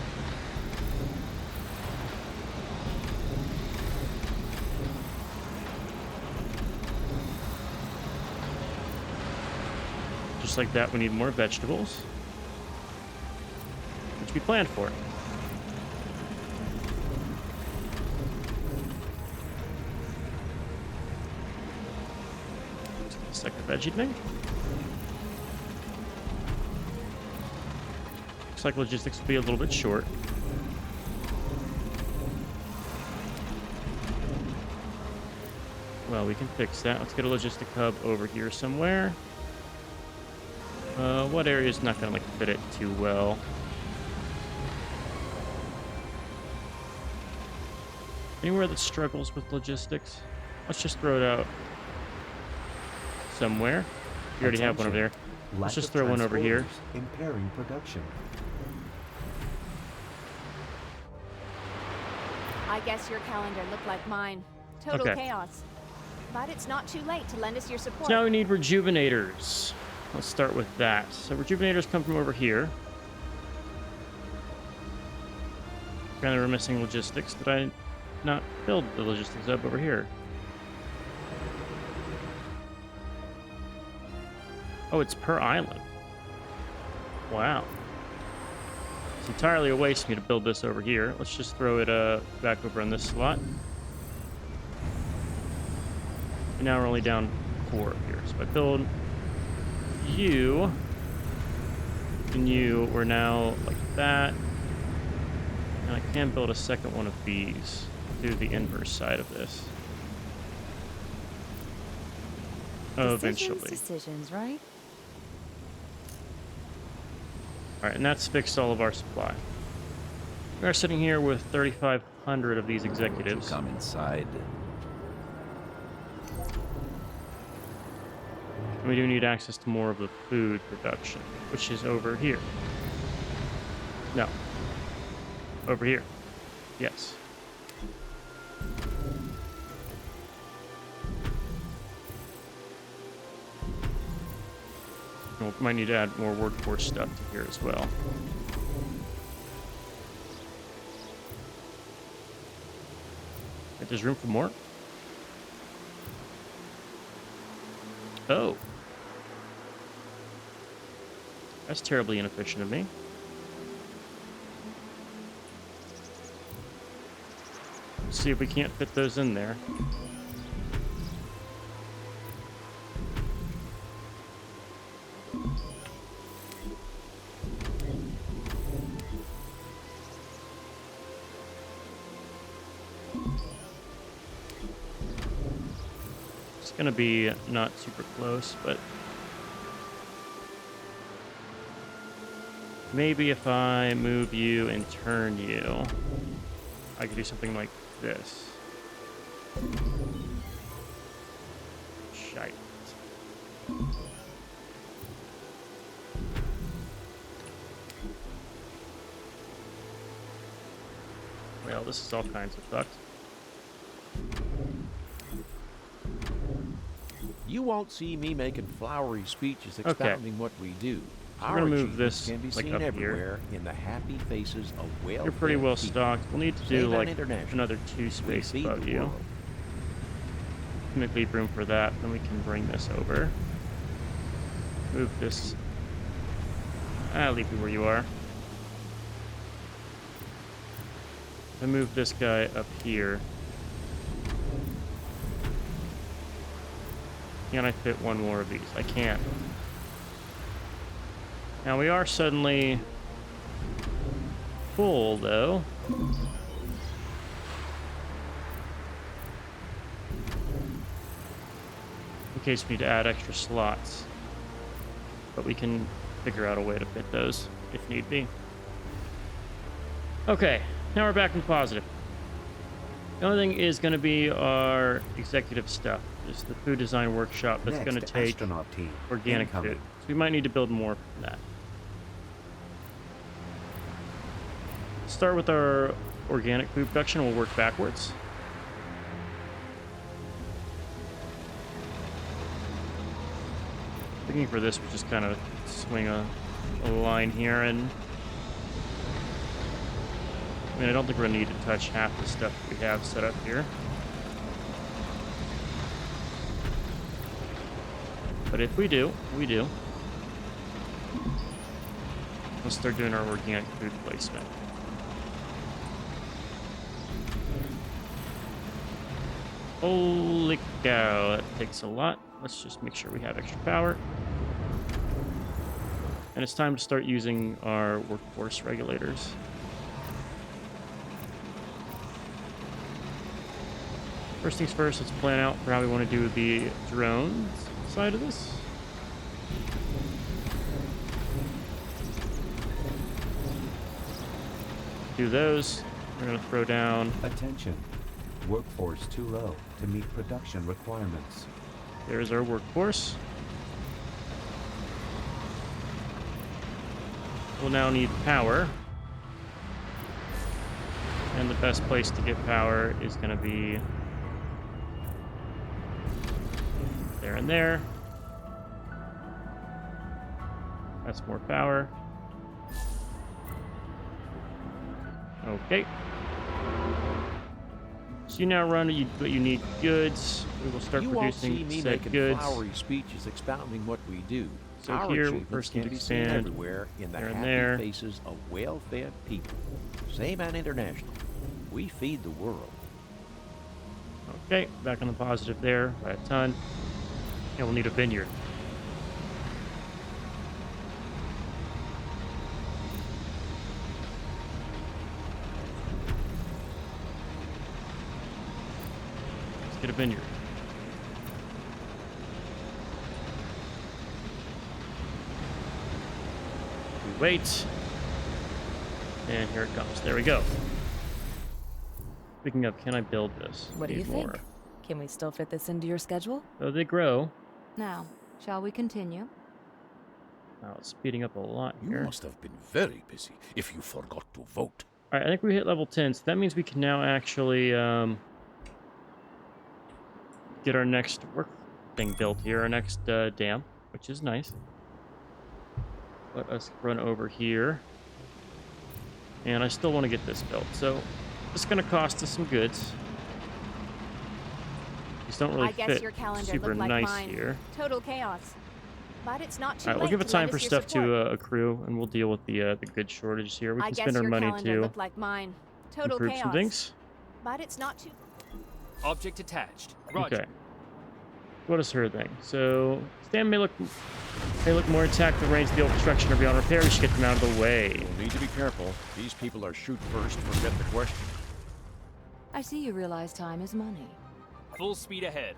[SPEAKER 1] Just like that, we need more vegetables, which we planned for. Second veggie thing. Looks like logistics will be a little bit short. Well, we can fix that. Let's get a logistic hub over here somewhere. What area is not going to fit it too well? Anywhere that struggles with logistics? Let's just throw it out somewhere. You already have one over there. Let's just throw one over here.
[SPEAKER 6] Impairing production.
[SPEAKER 3] I guess your calendar looked like mine. Total
[SPEAKER 1] Okay.
[SPEAKER 3] chaos. But it's not too late to lend us your support.
[SPEAKER 1] So now we need rejuvenators. Let's start with that. So rejuvenators come from over here. Apparently we're missing logistics. Did I not build the logistics up over here? Oh, it's per island. Wow. It's entirely a waste for me to build this over here. Let's just throw it back over on this slot. And now we're only down 4 up here. So if I build you and you, we're now like that. And I can build a second one of these. Do the inverse side of this. Eventually.
[SPEAKER 8] Decisions, right?
[SPEAKER 1] Alright, and that's fixed all of our supply. We are sitting here with 3,500 of these executives.
[SPEAKER 9] Come inside.
[SPEAKER 1] And we do need access to more of the food production, which is over here. No. Over here. Yes. We might need to add more workforce stuff to here as well. Wait, there's room for more? Oh. That's terribly inefficient of me. Let's see if we can't fit those in there. It's gonna be not super close, but maybe if I move you and turn you, I could do something like this. Shite. Well, this is all kinds of fucked.
[SPEAKER 10] You won't see me making flowery speeches expounding what we do.
[SPEAKER 1] We're gonna move
[SPEAKER 10] achievements
[SPEAKER 1] this
[SPEAKER 10] can be
[SPEAKER 1] like
[SPEAKER 10] seen
[SPEAKER 1] up
[SPEAKER 10] everywhere in the happy faces of well.
[SPEAKER 1] You're pretty well stocked. We'll need to do
[SPEAKER 10] Save on
[SPEAKER 1] like
[SPEAKER 10] international.
[SPEAKER 1] another 2 space
[SPEAKER 10] feed
[SPEAKER 1] above
[SPEAKER 10] the
[SPEAKER 1] you.
[SPEAKER 10] world.
[SPEAKER 1] Make leave room for that. Then we can bring this over. Move this. Leave you where you are. And move this guy up here. Can I fit one more of these? I can't. Now we are suddenly full, though. In case we need to add extra slots. But we can figure out a way to fit those if need be. Okay, now we're back in positive. The only thing is going to be our executive stuff. Just the food design workshop that's going to take
[SPEAKER 6] astronaut team
[SPEAKER 1] organic
[SPEAKER 6] incoming.
[SPEAKER 1] food. So we might need to build more for that. Start with our organic food production. We'll work backwards. Thinking for this, we just kind of swing a line here, and I mean, I don't think we're gonna need to touch half the stuff we have set up here. But if we do, we do. Let's start doing our working on food placement. Holy cow, that takes a lot. Let's just make sure we have extra power. And it's time to start using our workforce regulators. First things first, let's plan out for how we want to do the drones side of this. Do those. We're going to throw down...
[SPEAKER 6] Attention. Workforce too low to meet production requirements.
[SPEAKER 1] There's our workforce. We'll now need power. And the best place to get power is going to be there and there. That's more power. Okay. So you now run what you need goods. We will start
[SPEAKER 11] You won't see
[SPEAKER 1] producing
[SPEAKER 11] me
[SPEAKER 1] said
[SPEAKER 11] making
[SPEAKER 1] goods.
[SPEAKER 11] flowery speeches expounding what we do.
[SPEAKER 1] So
[SPEAKER 11] Our
[SPEAKER 1] here,
[SPEAKER 11] achievements
[SPEAKER 1] first
[SPEAKER 11] can
[SPEAKER 1] need to
[SPEAKER 11] be seen
[SPEAKER 1] expand
[SPEAKER 11] everywhere in the
[SPEAKER 1] there and
[SPEAKER 11] happy
[SPEAKER 1] there.
[SPEAKER 11] faces of well-fed people. Same and international. We feed the world.
[SPEAKER 1] Okay, back on the positive there by a ton. And we'll need a vineyard. Let's get a vineyard. We wait. And here it comes. There we go. Speaking of, can I build this?
[SPEAKER 2] What do you
[SPEAKER 1] Need more.
[SPEAKER 2] think? Can we still fit this into your schedule?
[SPEAKER 1] So they grow.
[SPEAKER 2] Now, shall we continue?
[SPEAKER 1] Wow, it's speeding up a lot
[SPEAKER 4] You
[SPEAKER 1] here.
[SPEAKER 4] must have been very busy if you forgot to vote.
[SPEAKER 1] All right, I think we hit level 10, so that means we can now actually get our next work thing built here, our next dam, which is nice. Let us run over here. And I still want to get this built, so it's going to cost us some goods. These don't really
[SPEAKER 3] I guess
[SPEAKER 1] fit
[SPEAKER 3] your calendar
[SPEAKER 1] super
[SPEAKER 3] looked like
[SPEAKER 1] nice
[SPEAKER 3] mine.
[SPEAKER 1] here.
[SPEAKER 3] Total chaos. But it's not too
[SPEAKER 1] All right, we'll
[SPEAKER 3] late
[SPEAKER 1] give it
[SPEAKER 3] to
[SPEAKER 1] time
[SPEAKER 3] lend
[SPEAKER 1] for
[SPEAKER 3] us your
[SPEAKER 1] stuff to
[SPEAKER 3] support.
[SPEAKER 1] accrue, and we'll deal with the good shortages here. We
[SPEAKER 3] I
[SPEAKER 1] can
[SPEAKER 3] guess
[SPEAKER 1] spend our
[SPEAKER 3] your
[SPEAKER 1] money
[SPEAKER 3] calendar
[SPEAKER 1] to
[SPEAKER 3] looked like mine. Total
[SPEAKER 1] improve
[SPEAKER 3] chaos.
[SPEAKER 1] some things.
[SPEAKER 3] But it's not too.
[SPEAKER 5] Object attached. Roger.
[SPEAKER 1] Okay. What is her thing? So, stand may look more intact than range of the old construction or beyond repair. We should get them out of the way.
[SPEAKER 11] We'll need to be careful. These people are shoot first, forget the question.
[SPEAKER 2] I see you realize time is money.
[SPEAKER 5] Full speed ahead.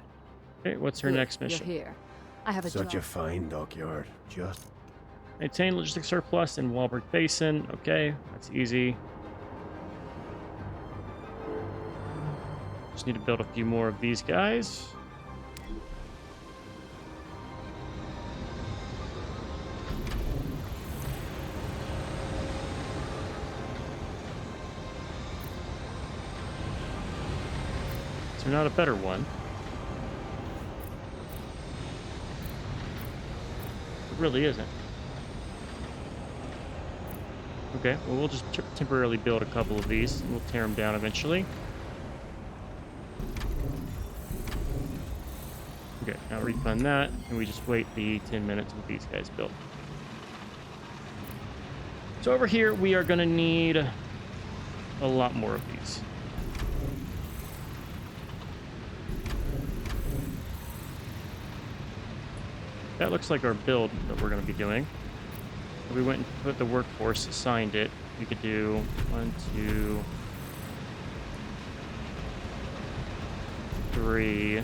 [SPEAKER 1] Okay, what's her
[SPEAKER 2] Good,
[SPEAKER 1] next mission?
[SPEAKER 2] You're here. I have a
[SPEAKER 7] Such a
[SPEAKER 2] drone.
[SPEAKER 7] fine dockyard. Just
[SPEAKER 1] Maintain logistics surplus in Walberg Basin. Okay, that's easy. Just need to build a few more of these guys. So not a better one. It really isn't. Okay, well, we'll just temporarily build a couple of these, and we'll tear them down eventually. Okay, now refund that, and we just wait the 10 minutes with these guys built. So over here, we are going to need a lot more of these. That looks like our build that we're going to be doing. If we went and put the workforce, assigned it, we could do 1, 2, 3.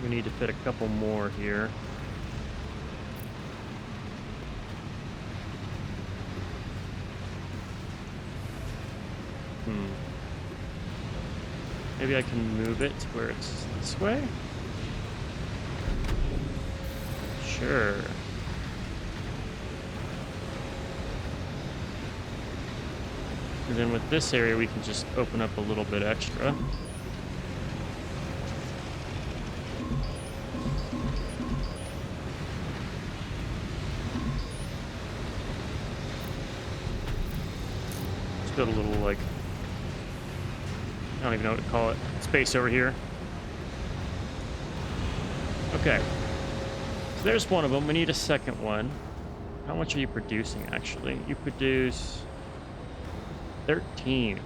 [SPEAKER 1] We need to fit a couple more here. Maybe I can move it to where it's this way? Sure. And then with this area, we can just open up a little bit extra. Just build a little, like, I don't even know what to call it, space over here. Okay. So there's one of them. We need a second one. How much are you producing, actually? You produce 13.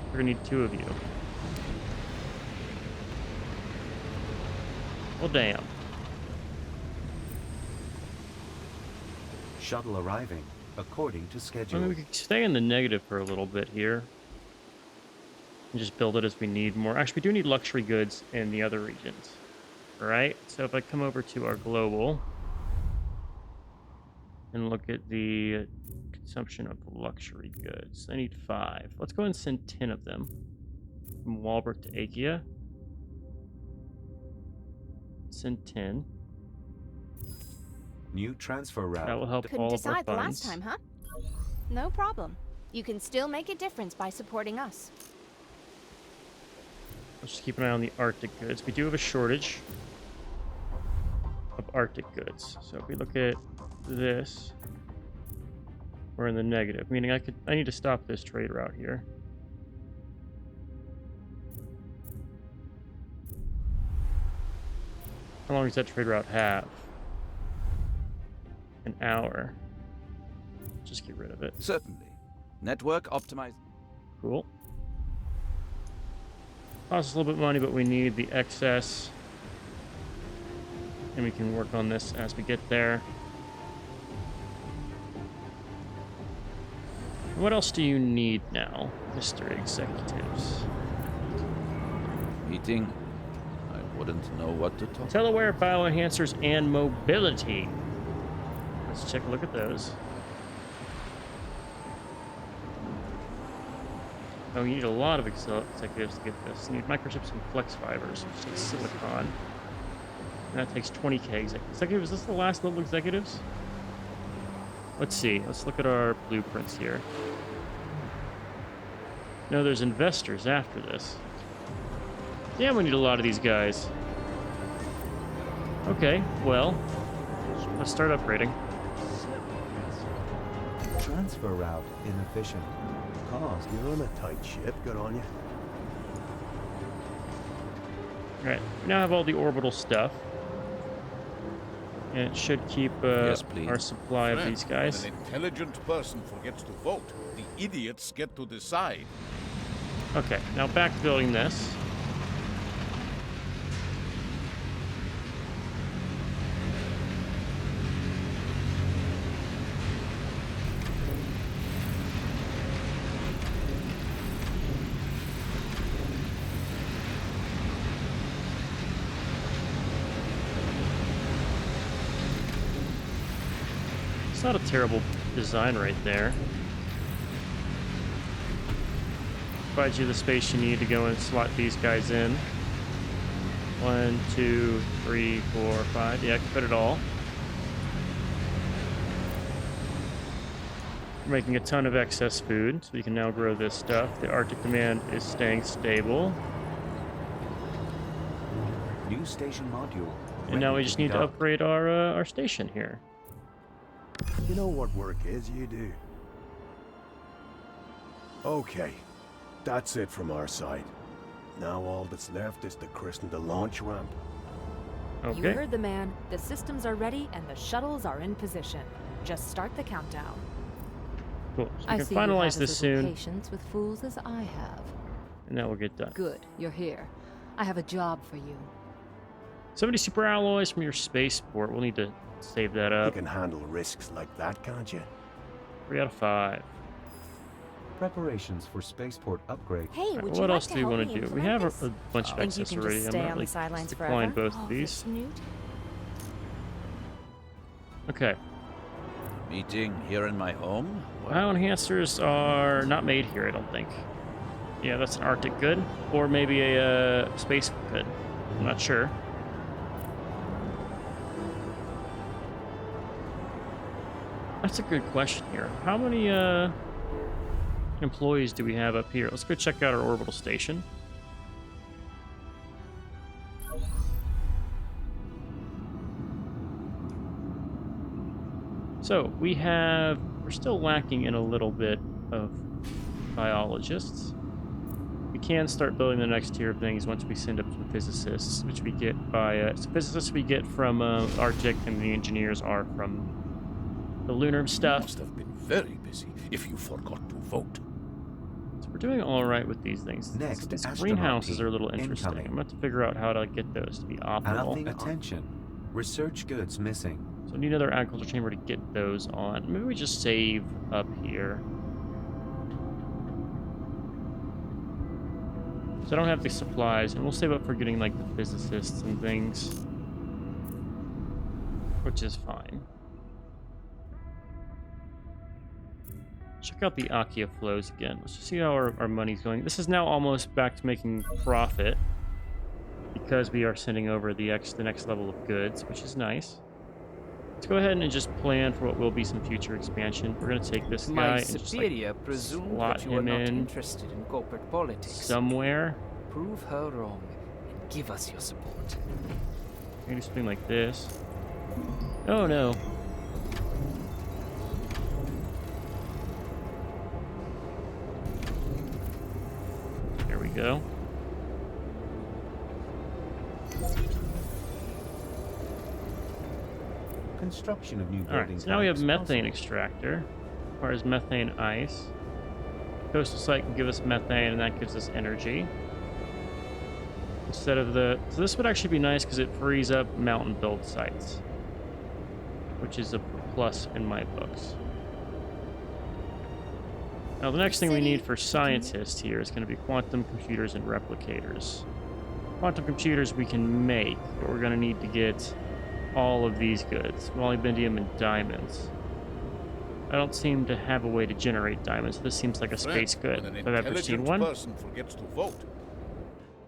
[SPEAKER 1] We're gonna need 2 of you. Well, damn.
[SPEAKER 6] Shuttle arriving according to
[SPEAKER 1] I
[SPEAKER 6] schedule.
[SPEAKER 1] mean, we could stay in the negative for a little bit here. And just build it as we need more. Actually, we do need luxury goods in the other regions. Alright, so if I come over to our global and look at the consumption of luxury goods. I need 5. Let's go ahead and send 10 of them. From Walbrook to Akia. Send 10.
[SPEAKER 6] New transfer route.
[SPEAKER 1] That will help
[SPEAKER 3] Couldn't
[SPEAKER 1] all of our
[SPEAKER 3] decide the
[SPEAKER 1] funds.
[SPEAKER 3] last time, huh? No problem. You can still make a difference by supporting us.
[SPEAKER 1] Let's just keep an eye on the Arctic goods. We do have a shortage of Arctic goods. So if we look at this, we're in the negative. Meaning I need to stop this trade route here. How long does that trade route have? An hour. Just get rid of it.
[SPEAKER 9] Certainly. Network optimized.
[SPEAKER 1] Cool. Costs us a little bit of money, but we need the excess. And we can work on this as we get there. What else do you need now, Mr. Executives?
[SPEAKER 9] Meeting. I wouldn't know what to talk.
[SPEAKER 1] Teleware, bioenhancers, and mobility. Let's take a look at those. Oh, you need a lot of executives to get this. You need microchips and flex fibers, which is silicon. And that takes 20k executives. Is this the last level executives? Let's see. Let's look at our blueprints here. No, there's investors after this. Yeah, we need a lot of these guys. Okay, well, let's start upgrading.
[SPEAKER 6] Transfer route inefficient. Cost.
[SPEAKER 7] You're on a tight ship. Good on you.
[SPEAKER 1] Alright, we now have all the orbital stuff. And it should keep
[SPEAKER 9] Yes, please.
[SPEAKER 1] our supply of
[SPEAKER 4] Friend,
[SPEAKER 1] these guys.
[SPEAKER 4] When an intelligent person forgets to vote, the idiots get to decide.
[SPEAKER 1] Okay, now back to building this. It's not a terrible design right there. Provides you the space you need to go and slot these guys in. 1, 2, 3, 4, 5. Yeah, I can fit it all. We're making a ton of excess food, so we can now grow this stuff. The Arctic demand is staying stable.
[SPEAKER 6] New station module.
[SPEAKER 1] And now
[SPEAKER 6] ready
[SPEAKER 1] we just
[SPEAKER 6] be
[SPEAKER 1] need to
[SPEAKER 6] docked.
[SPEAKER 1] upgrade our station here.
[SPEAKER 7] You know what work is, you do. Okay, that's it from our side. Now all that's left is to christen the launch ramp.
[SPEAKER 2] You
[SPEAKER 1] Okay.
[SPEAKER 2] heard the man. The systems are ready and the shuttles are in position. Just start the countdown.
[SPEAKER 1] Cool. So we
[SPEAKER 2] I
[SPEAKER 1] can
[SPEAKER 2] see you
[SPEAKER 1] finalize
[SPEAKER 2] have
[SPEAKER 1] this
[SPEAKER 2] as little
[SPEAKER 1] soon,
[SPEAKER 2] patience with fools as I have.
[SPEAKER 1] and that will get done.
[SPEAKER 2] Good, you're here. I have a job for you.
[SPEAKER 1] 70 super alloys from your spaceport. We'll need to save that
[SPEAKER 7] You
[SPEAKER 1] up.
[SPEAKER 7] can handle risks like that, can't you?
[SPEAKER 1] 3 out of 5.
[SPEAKER 6] Preparations for spaceport upgrade.
[SPEAKER 3] Hey,
[SPEAKER 1] Alright,
[SPEAKER 3] would
[SPEAKER 1] what
[SPEAKER 3] you like
[SPEAKER 1] else
[SPEAKER 3] to
[SPEAKER 1] do we
[SPEAKER 3] help
[SPEAKER 1] want
[SPEAKER 3] me
[SPEAKER 1] to do? We
[SPEAKER 3] implement
[SPEAKER 1] have
[SPEAKER 3] this?
[SPEAKER 1] a bunch of
[SPEAKER 8] Think you
[SPEAKER 1] excess
[SPEAKER 8] can
[SPEAKER 1] already.
[SPEAKER 8] just
[SPEAKER 1] I'm
[SPEAKER 8] stay
[SPEAKER 1] not
[SPEAKER 8] on the
[SPEAKER 1] like
[SPEAKER 8] sidelines
[SPEAKER 1] supplying
[SPEAKER 8] forever?
[SPEAKER 1] both of
[SPEAKER 3] Oh,
[SPEAKER 1] these.
[SPEAKER 3] that's Newt.
[SPEAKER 1] Okay.
[SPEAKER 9] Meeting here in my home?
[SPEAKER 1] Bioenhancers are not made here, I don't think. Yeah, that's an Arctic good, or maybe a space good. I'm not sure. That's a good question here. How many employees do we have up here? Let's go check out our orbital station. So we're still lacking in a little bit of biologists. we can start building the next tier of things once we send up some physicists, which we get by physicists we get from Arctic, and the engineers are from the lunar stuff.
[SPEAKER 4] Must have been very busy if you forgot to vote.
[SPEAKER 1] So we're doing all right with these things.
[SPEAKER 6] Next,
[SPEAKER 1] These
[SPEAKER 6] astronaut
[SPEAKER 1] greenhouses
[SPEAKER 6] team
[SPEAKER 1] are a little interesting.
[SPEAKER 6] incoming.
[SPEAKER 1] I'm going to have to figure out how to get those to be optimal.
[SPEAKER 6] Attention. Research goods missing.
[SPEAKER 1] So I need another agriculture chamber to get those on. Maybe we just save up here. So I don't have the supplies, and we'll save up for getting like the physicists and things, which is fine. Check out the Akia flows again. Let's just see how our money's going. This is now almost back to making profit because we are sending over the next level of goods, which is nice. Let's go ahead and just plan for what will be some future expansion. We're going to take this guy
[SPEAKER 5] My
[SPEAKER 1] and just
[SPEAKER 5] superior
[SPEAKER 1] like,
[SPEAKER 5] presumed
[SPEAKER 1] slot
[SPEAKER 5] that you are
[SPEAKER 1] him
[SPEAKER 5] not
[SPEAKER 1] in
[SPEAKER 5] interested in corporate politics.
[SPEAKER 1] somewhere.
[SPEAKER 5] Prove her wrong and give us your support.
[SPEAKER 1] Maybe something like this. Oh no. There we go.
[SPEAKER 6] Construction of new
[SPEAKER 1] All right,
[SPEAKER 6] buildings.
[SPEAKER 1] so now we have methane extractor. Requires methane ice. Coastal site can give us methane, and that gives us energy. Instead of the... So this would actually be nice because it frees up mountain build sites, which is a plus in my books. Now the next thing we need for scientists here is going to be quantum computers and replicators. Quantum computers we can make, but we're going to need to get all of these goods, molybdenum and diamonds. I don't seem to have a way to generate diamonds. This seems like a space good if I've ever seen one.
[SPEAKER 4] Person forgets to vote.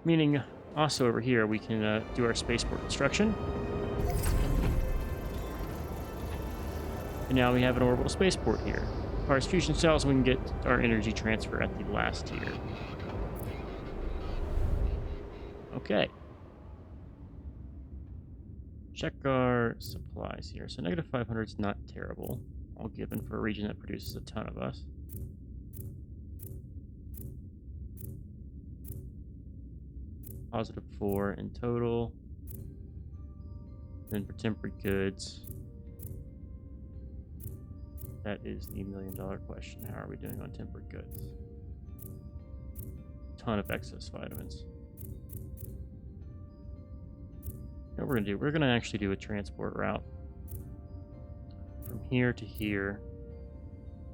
[SPEAKER 1] Meaning, also over here, we can do our spaceport construction. And now we have an orbital spaceport here. As far as fusion cells, we can get our energy transfer at the last tier. Okay. Check our supplies here. So negative 500 is not terrible, all given for a region that produces a ton of us. Positive 4 in total. Then for temporary goods, that is the $1,000,000 question. How are we doing on tempered goods? Ton of excess vitamins. What we're gonna do, we're gonna actually do a transport route from here to here.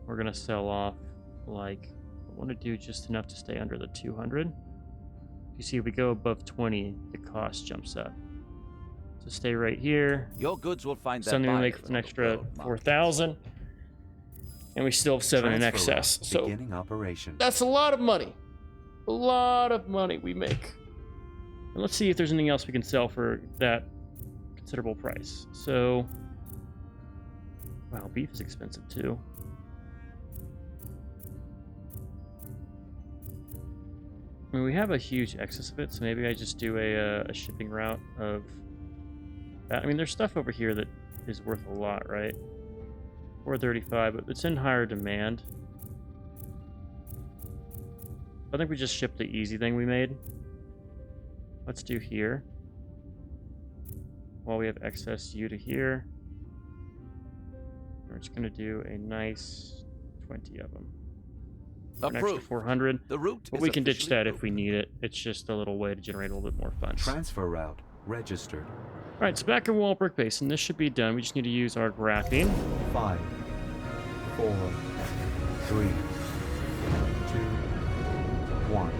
[SPEAKER 1] We're gonna sell off, like, I want to do just enough to stay under the 200. You see, if we go above 20, the cost jumps up. So stay right here.
[SPEAKER 9] Your goods will find that
[SPEAKER 1] Suddenly we
[SPEAKER 9] buyers
[SPEAKER 1] make
[SPEAKER 9] on
[SPEAKER 1] an
[SPEAKER 9] the
[SPEAKER 1] extra
[SPEAKER 9] world market.
[SPEAKER 1] 4,000, and we still have 7 in
[SPEAKER 6] Transfer
[SPEAKER 1] excess.
[SPEAKER 6] route
[SPEAKER 1] So
[SPEAKER 6] beginning operation.
[SPEAKER 1] that's a lot of money. A lot of money we make. And let's see if there's anything else we can sell for that considerable price. So, wow, beef is expensive too. I mean, we have a huge excess of it, so maybe I just do a shipping route of that. I mean, there's stuff over here that is worth a lot, right? 435, but it's in higher demand. I think we just ship the easy thing we made. Let's do here. While we have excess U to here, we're just going to do a nice 20 of them. For an extra
[SPEAKER 9] Approved.
[SPEAKER 1] 400.
[SPEAKER 9] The route
[SPEAKER 1] But
[SPEAKER 9] is
[SPEAKER 1] we can ditch
[SPEAKER 9] officially
[SPEAKER 1] that if
[SPEAKER 9] approved.
[SPEAKER 1] we need it. It's just a little way to generate a little bit more funds.
[SPEAKER 6] Transfer route registered.
[SPEAKER 1] All right, so back in Walbrook Base, and this should be done. We just need to use our graphene.
[SPEAKER 6] 5, 4, 3, 2, 1.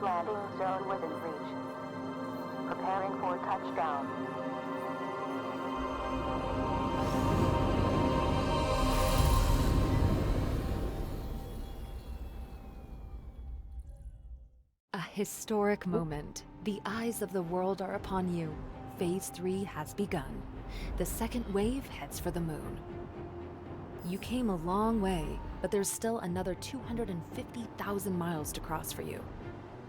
[SPEAKER 13] Landing zone within reach. Preparing for touchdown.
[SPEAKER 2] A historic moment. The eyes of the world are upon you. Phase 3 has begun. The second wave heads for the moon. You came a long way, but there's still another 250,000 miles to cross for you.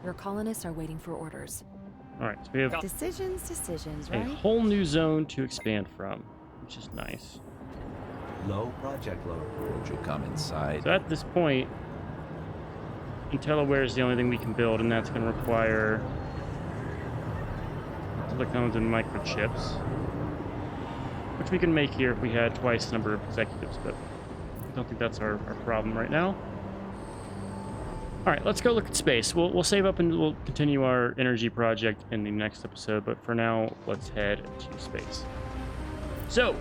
[SPEAKER 2] Your colonists are waiting for orders.
[SPEAKER 1] All right, so we have
[SPEAKER 8] Decisions,
[SPEAKER 1] a
[SPEAKER 8] right?
[SPEAKER 1] whole new zone to expand from, which is nice.
[SPEAKER 6] Low project load.
[SPEAKER 9] Won't you come inside?
[SPEAKER 1] So at this point, IntelliWare is the only thing we can build, and that's going to require silicones and microchips, which we can make here if we had twice the number of executives, but I don't think that's our problem right now. All right, let's go look at space. We'll save up and we'll continue our energy project in the next episode, but for now, let's head to space. So,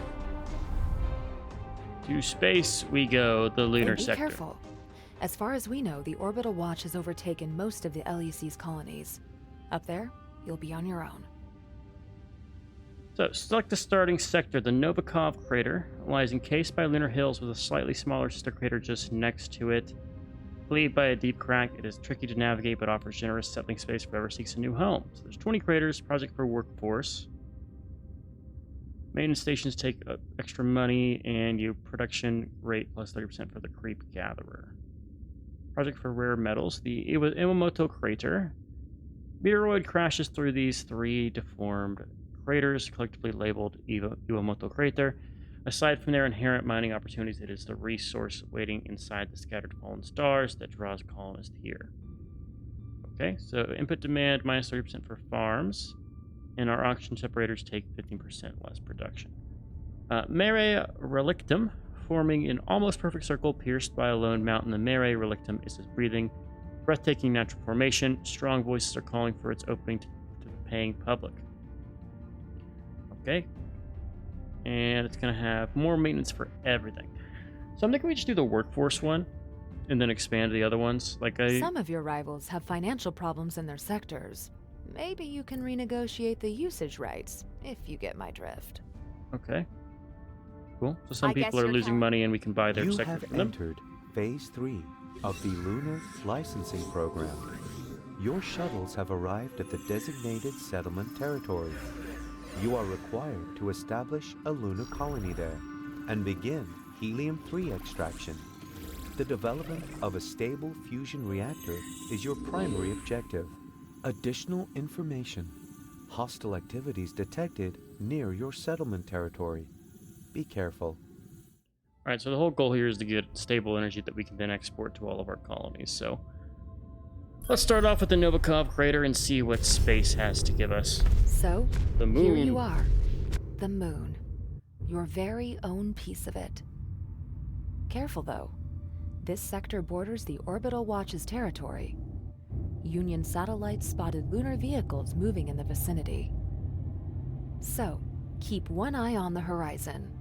[SPEAKER 1] to space we go, the lunar
[SPEAKER 2] And be
[SPEAKER 1] sector.
[SPEAKER 2] careful. As far as we know, the Orbital Watch has overtaken most of the LEC's colonies. Up there, you'll be on your own.
[SPEAKER 1] So, select the starting sector. The Novikov crater lies encased by lunar hills with a slightly smaller sister crater just next to it. Cleaved by a deep crack, it is tricky to navigate but offers generous settling space for whoever seeks a new home. So there's 20 craters, project for workforce. Maintenance stations take extra money, and you production rate plus 30% for the creep gatherer. Project for rare metals. The Iwamoto crater. Meteoroid crashes through these 3 deformed craters, collectively labeled Iwamoto crater. Aside from their inherent mining opportunities, it is the resource waiting inside the scattered fallen stars that draws colonists here. Okay, so input demand minus 30% for farms, and our oxygen separators take 15% less production. Mare Relictum, forming an almost perfect circle pierced by a lone mountain. The Mare Relictum is a breathing, breathtaking natural formation. Strong voices are calling for its opening to the paying public. Okay. And it's going to have more maintenance for everything. So I'm thinking we just do the workforce one and then expand the other ones.
[SPEAKER 2] Some of your rivals have financial problems in their sectors. Maybe you can renegotiate the usage rights, if you get my drift.
[SPEAKER 1] Okay. Cool. So some people are losing money and we can buy their sector from them.
[SPEAKER 6] You have entered Phase 3 of the Lunar Licensing Program. Your shuttles have arrived at the designated settlement territory. You are required to establish a lunar colony there and begin helium-3 extraction. The development of a stable fusion reactor is your primary objective. Additional information. Hostile activities detected near your settlement territory. Be careful.
[SPEAKER 1] All right, so the whole goal here is to get stable energy that we can then export to all of our colonies. So let's start off with the Novikov crater and see what space has to give us.
[SPEAKER 2] So,
[SPEAKER 1] the moon.
[SPEAKER 2] Here you are. The moon. Your very own piece of it. Careful, though. This sector borders the Orbital Watch's territory. Union satellites spotted lunar vehicles moving in the vicinity. So, keep one eye on the horizon,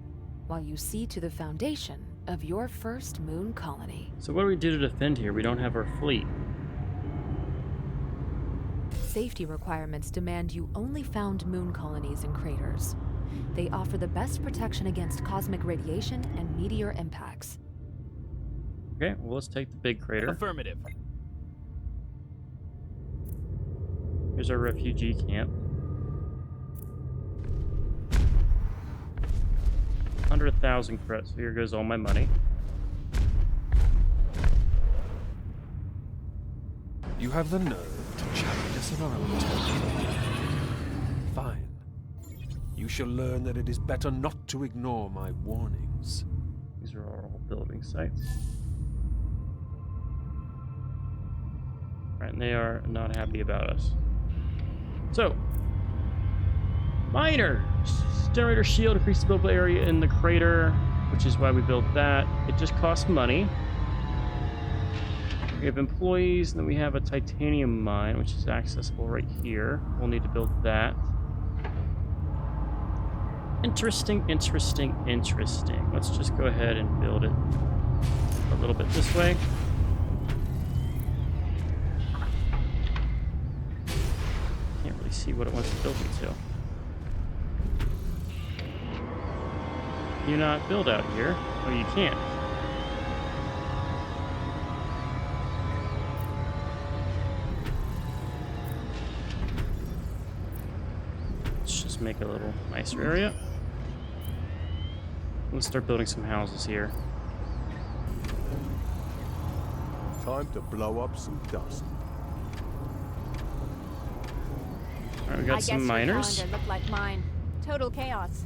[SPEAKER 2] while you see to the foundation of your first moon colony.
[SPEAKER 1] So what do we do to defend here? We don't have our fleet.
[SPEAKER 2] Safety requirements demand you only found moon colonies and craters. They offer the best protection against cosmic radiation and meteor impacts.
[SPEAKER 1] Okay, well, let's take the big crater.
[SPEAKER 14] Affirmative.
[SPEAKER 1] Here's our refugee camp. 100,000 credits. So here goes all my money.
[SPEAKER 12] You have the nerve to challenge us in our own territory. Fine. You shall learn that it is better not to ignore my warnings.
[SPEAKER 1] These are all building sites. Right, and they are not happy about us. So, miners. Generator shield increases the buildable area in the crater, which is why we built that. It just costs money. We have employees, and then we have a titanium mine, which is accessible right here. We'll need to build that. Interesting, interesting, interesting. Let's just go ahead and build it a little bit this way. Can't really see what it wants to build me to. Can you not build out here? Oh, you can't. Let's just make a little nicer area. Let's start building some houses here.
[SPEAKER 7] Time to blow up some dust.
[SPEAKER 1] Alright, we got some miners.
[SPEAKER 3] Your calendar looked like mine. Total chaos.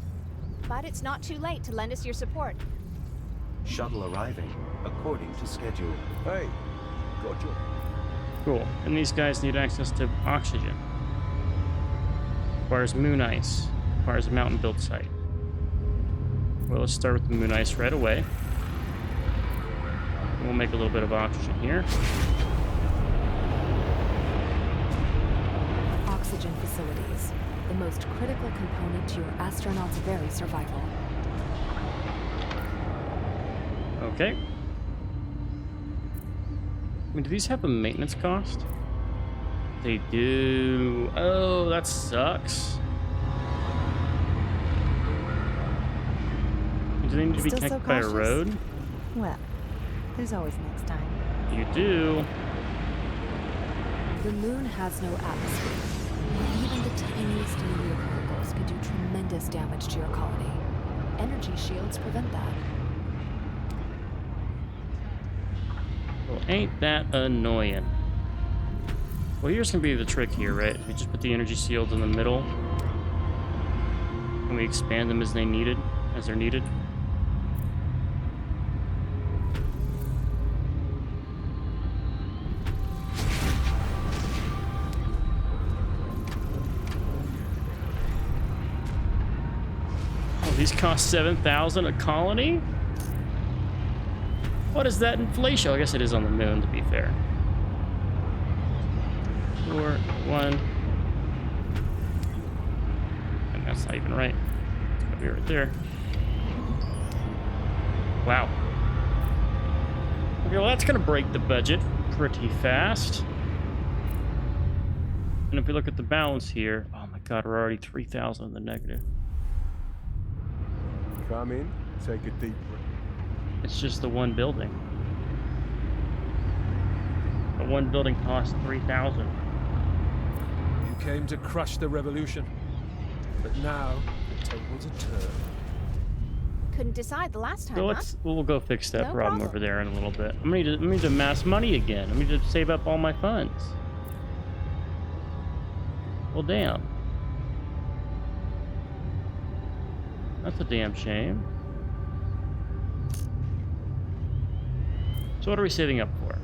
[SPEAKER 3] But it's not too late to lend us your support.
[SPEAKER 6] Shuttle arriving according to schedule.
[SPEAKER 7] Hey, gotcha.
[SPEAKER 1] Cool. And these guys need access to oxygen. Requires moon ice. Requires a mountain built site. Well, let's start with the moon ice right away. We'll make a little bit of oxygen here.
[SPEAKER 2] Oxygen facilities. The most critical component to your astronauts' very survival.
[SPEAKER 1] Okay. I mean, do these have a maintenance cost? They do. Oh, that sucks. Do they need to be
[SPEAKER 8] Still so
[SPEAKER 1] connected by a
[SPEAKER 8] cautious?
[SPEAKER 1] road?
[SPEAKER 8] Well, there's always next time.
[SPEAKER 1] You do.
[SPEAKER 2] The moon has no atmosphere. Even the tiniest nuclear particles could do tremendous damage to your colony. Energy shields prevent that.
[SPEAKER 1] Well, ain't that annoying? Well, here's gonna be the trick here, right? We just put the energy shields in the middle, and we expand them as they're needed. Oh, these cost 7,000 a colony? What is that inflation? Oh, I guess it is on the moon, to be fair. 4, 1. And that's not even right. It's gonna be right there. Wow. Okay, well, that's gonna break the budget pretty fast. And if we look at the balance here, oh my god, we're already 3,000 in the negative.
[SPEAKER 7] Come in, take a deep breath.
[SPEAKER 1] It's just the one building. The one building costs 3,000.
[SPEAKER 12] You came to crush the revolution, but now the tables are turned.
[SPEAKER 3] Couldn't decide the last time,
[SPEAKER 1] So we'll go fix that
[SPEAKER 3] No
[SPEAKER 1] problem
[SPEAKER 3] problem.
[SPEAKER 1] over there in a little bit. I need to amass money again. I need to save up all my funds. Well, damn. That's a damn shame. So what are we saving up for?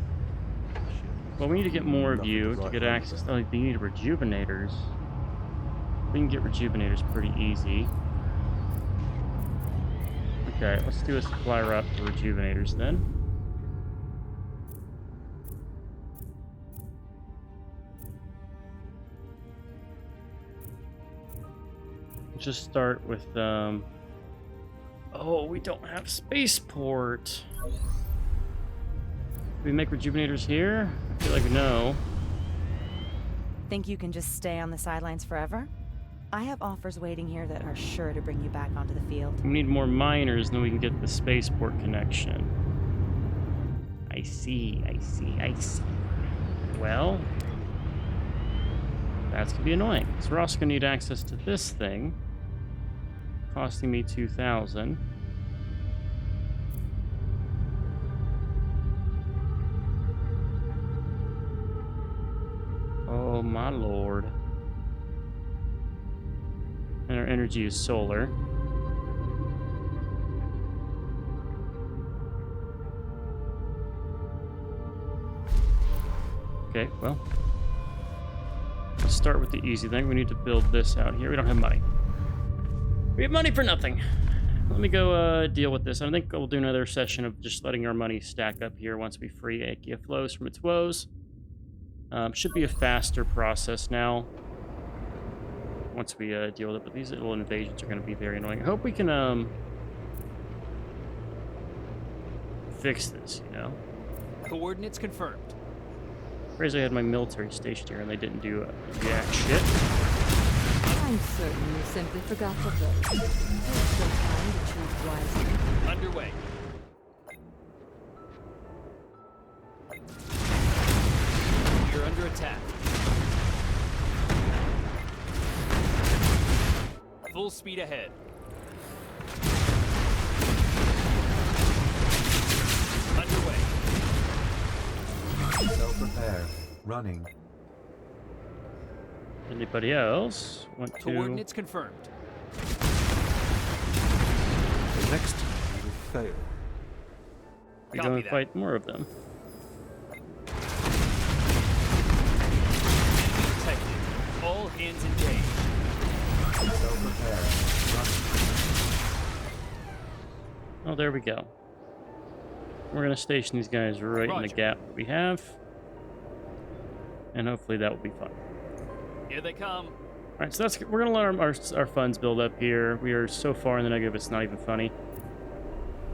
[SPEAKER 1] Well, we need to get more of you to get access. Oh, you need rejuvenators. We can get rejuvenators pretty easy. Okay, let's do a supply route for rejuvenators then. Let's just start with, oh, we don't have spaceport. Do we make rejuvenators here? I feel like no.
[SPEAKER 8] Think you can just stay on the sidelines forever? I have offers waiting here that are sure to bring you back onto the field.
[SPEAKER 1] We need more miners, then we can get the spaceport connection. I see. Well, that's gonna be annoying. So we're also gonna need access to this thing, costing me 2,000. Oh my lord. And our energy is solar. Okay, well, let's start with the easy thing. We need to build this out here. We don't have money. We have money for nothing. Let me go deal with this. I think we'll do another session of just letting our money stack up here once we free Akia Flows from its woes. Should be a faster process now once we deal with it, but these little invasions are going to be very annoying. I hope we can fix this, you know?
[SPEAKER 5] Coordinates confirmed.
[SPEAKER 1] Crazy, I had my military station here and they didn't do jack shit.
[SPEAKER 2] I'm certain you simply forgot to vote. There's still time to choose wisely.
[SPEAKER 5] Underway. You're under attack. Full speed ahead. Underway.
[SPEAKER 6] running.
[SPEAKER 1] Anybody else want to?
[SPEAKER 5] Coordinates confirmed.
[SPEAKER 12] The next time we will fail.
[SPEAKER 1] We go and fight more of them.
[SPEAKER 5] Detected. All hands engaged.
[SPEAKER 6] So prepare. Running.
[SPEAKER 1] Oh, there we go. We're gonna station these guys right in the gap that we have, and hopefully that will be fun.
[SPEAKER 5] Here they come.
[SPEAKER 1] All right, so we're gonna let our funds build up here. We are so far in the negative; it's not even funny.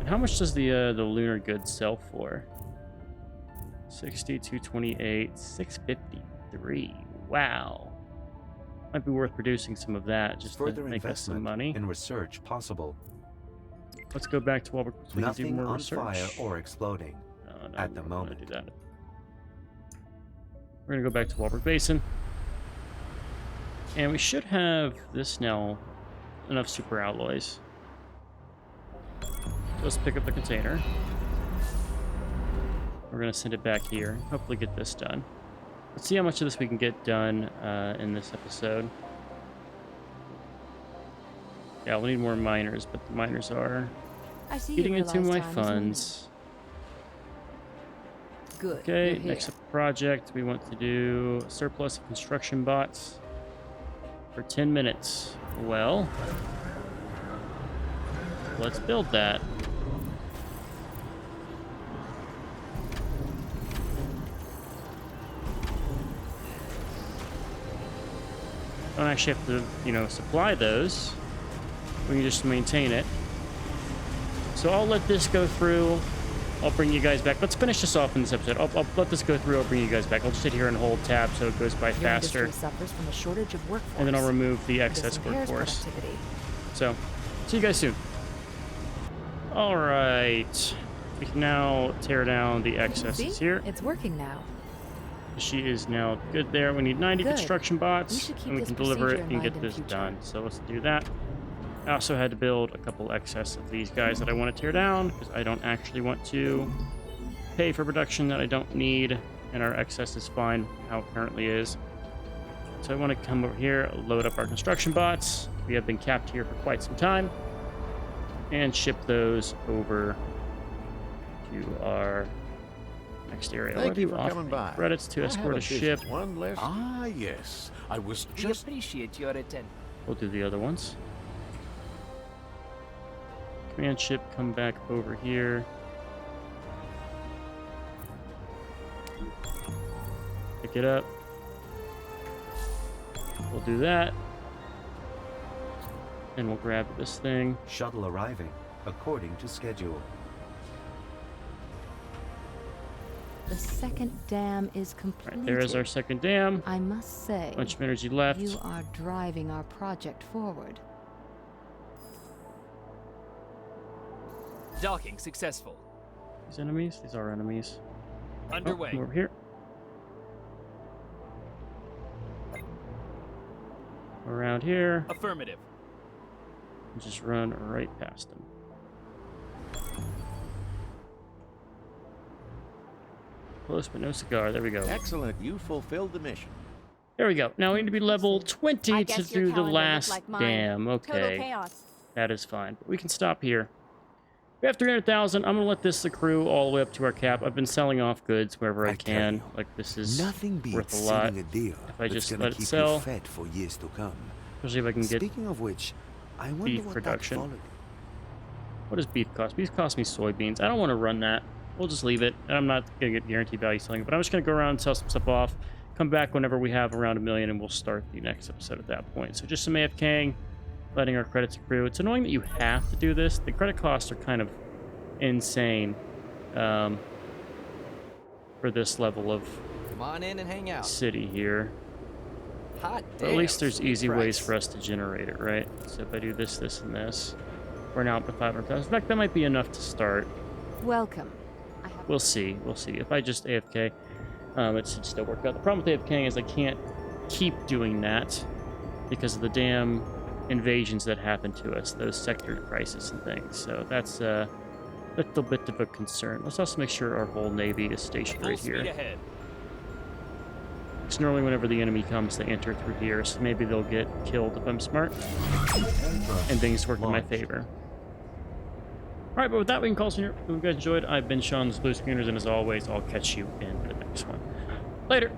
[SPEAKER 1] And how much does the lunar goods sell for? 60, 228, 653. Wow, might be worth producing some of that just to make us some money.
[SPEAKER 6] In research possible.
[SPEAKER 1] Let's go back to Walbrook so we can do
[SPEAKER 6] Nothing
[SPEAKER 1] more
[SPEAKER 6] on
[SPEAKER 1] research.
[SPEAKER 6] fire or exploding at the moment.
[SPEAKER 1] Do that. We're gonna go back to Walbrook Basin, and we should have this now enough super alloys. So let's pick up the container. We're gonna send it back here. Hopefully get this done. Let's see how much of this we can get done in this episode. Yeah, we'll need more miners, but the miners are eating into my funds.
[SPEAKER 2] Good.
[SPEAKER 1] Okay, next up project, we want to do surplus of construction bots for 10 minutes. Well, let's build that. Don't actually have to, supply those. We can just maintain it. So I'll let this go through. I'll bring you guys back. Let's finish this off in this episode. I'll let this go through. I'll bring you guys back. I'll just sit here and hold tab so it goes by
[SPEAKER 2] Your
[SPEAKER 1] faster.
[SPEAKER 2] industry suffers from a shortage of workforce.
[SPEAKER 1] And then I'll remove the excess
[SPEAKER 2] This impairs
[SPEAKER 1] workforce.
[SPEAKER 2] productivity.
[SPEAKER 1] So, see you guys soon. All right. We can now tear down the excesses
[SPEAKER 2] See?
[SPEAKER 1] here.
[SPEAKER 2] It's working now.
[SPEAKER 1] She is now good there. We need 90
[SPEAKER 2] Good.
[SPEAKER 1] construction
[SPEAKER 2] We
[SPEAKER 1] bots,
[SPEAKER 2] should keep
[SPEAKER 1] and we
[SPEAKER 2] this
[SPEAKER 1] can deliver it
[SPEAKER 2] procedure in
[SPEAKER 1] and get
[SPEAKER 2] mind in
[SPEAKER 1] this
[SPEAKER 2] future.
[SPEAKER 1] done. So let's do that. I also had to build a couple excess of these guys that I want to tear down because I don't actually want to pay for production that I don't need, and our excess is fine how it currently is. So I want to come over here, load up our construction bots. We have been capped here for quite some time, and ship those over to our next area.
[SPEAKER 10] Thank you for
[SPEAKER 1] Already
[SPEAKER 10] coming
[SPEAKER 1] off
[SPEAKER 10] by.
[SPEAKER 1] credits to
[SPEAKER 10] I have
[SPEAKER 1] escort
[SPEAKER 10] a
[SPEAKER 1] a ship.
[SPEAKER 10] business, one less.
[SPEAKER 4] Ah, yes. I was
[SPEAKER 5] We
[SPEAKER 4] just...
[SPEAKER 5] appreciate your attention.
[SPEAKER 1] We'll do the other ones. Command ship, come back over here. Pick it up. We'll do that. And we'll grab this thing.
[SPEAKER 6] Shuttle arriving according to schedule.
[SPEAKER 2] The second dam is completed.
[SPEAKER 1] Right, there is our second dam.
[SPEAKER 2] I must say,
[SPEAKER 1] Bunch of energy left.
[SPEAKER 2] you are driving our project forward.
[SPEAKER 5] Docking successful.
[SPEAKER 1] These enemies? These are enemies.
[SPEAKER 5] Underway.
[SPEAKER 1] Oh, come over here. Around here.
[SPEAKER 5] Affirmative.
[SPEAKER 1] And just run right past them. Close but no cigar. There we go.
[SPEAKER 10] Excellent. You fulfilled the mission.
[SPEAKER 1] There we go. Now we need to be level 20
[SPEAKER 3] I
[SPEAKER 1] to
[SPEAKER 3] guess your
[SPEAKER 1] do the
[SPEAKER 3] calendar looked
[SPEAKER 1] last
[SPEAKER 3] like mine.
[SPEAKER 1] dam.
[SPEAKER 3] Total
[SPEAKER 1] Okay.
[SPEAKER 3] chaos.
[SPEAKER 1] That is fine. But we can stop here. We have 300,000. I'm going to let this accrue all the way up to our cap. I've been selling off goods wherever I can. Like, this is
[SPEAKER 14] Nothing beats
[SPEAKER 1] worth a lot.
[SPEAKER 14] sealing a deal
[SPEAKER 1] If I
[SPEAKER 14] that's
[SPEAKER 1] just
[SPEAKER 14] gonna
[SPEAKER 1] let it
[SPEAKER 14] keep
[SPEAKER 1] sell.
[SPEAKER 14] you fed for years to come.
[SPEAKER 1] Especially if I can get
[SPEAKER 14] Speaking of which, I wonder
[SPEAKER 1] beef
[SPEAKER 14] what
[SPEAKER 1] production.
[SPEAKER 14] that followed.
[SPEAKER 1] What does beef cost? Beef costs me soybeans. I don't want to run that. We'll just leave it. I'm not going to get guaranteed value selling it, but I'm just going to go around and sell some stuff off. Come back whenever we have around 1 million, and we'll start the next episode at that point. So just some AFKing, letting our credits accrue. It's annoying that you have to do this. The credit costs are kind of insane for this level of
[SPEAKER 5] Come on in and hang out.
[SPEAKER 1] city here.
[SPEAKER 5] Hot
[SPEAKER 1] But at
[SPEAKER 5] damn,
[SPEAKER 1] least there's
[SPEAKER 5] sweet
[SPEAKER 1] easy ways
[SPEAKER 5] price.
[SPEAKER 1] for us to generate it, right? So if I do this, this, and this, we're now up to 500,000. In fact, that might be enough to start.
[SPEAKER 2] Welcome.
[SPEAKER 1] We'll see. We'll see. If I just AFK, it should still work out. The problem with AFKing is I can't keep doing that because of the damn invasions that happen to us, those sector crisis and things. So that's a little bit of a concern. Let's also make sure our whole navy is stationed
[SPEAKER 5] Full
[SPEAKER 1] right
[SPEAKER 5] speed
[SPEAKER 1] here.
[SPEAKER 5] ahead.
[SPEAKER 1] Because normally whenever the enemy comes, they enter through here, so maybe they'll get killed if I'm smart. And things work in my favor. Alright, but with that, we can call it here. If you guys enjoyed, I've been Sean, the Blue Screeners, and as always, I'll catch you in the next one. Later!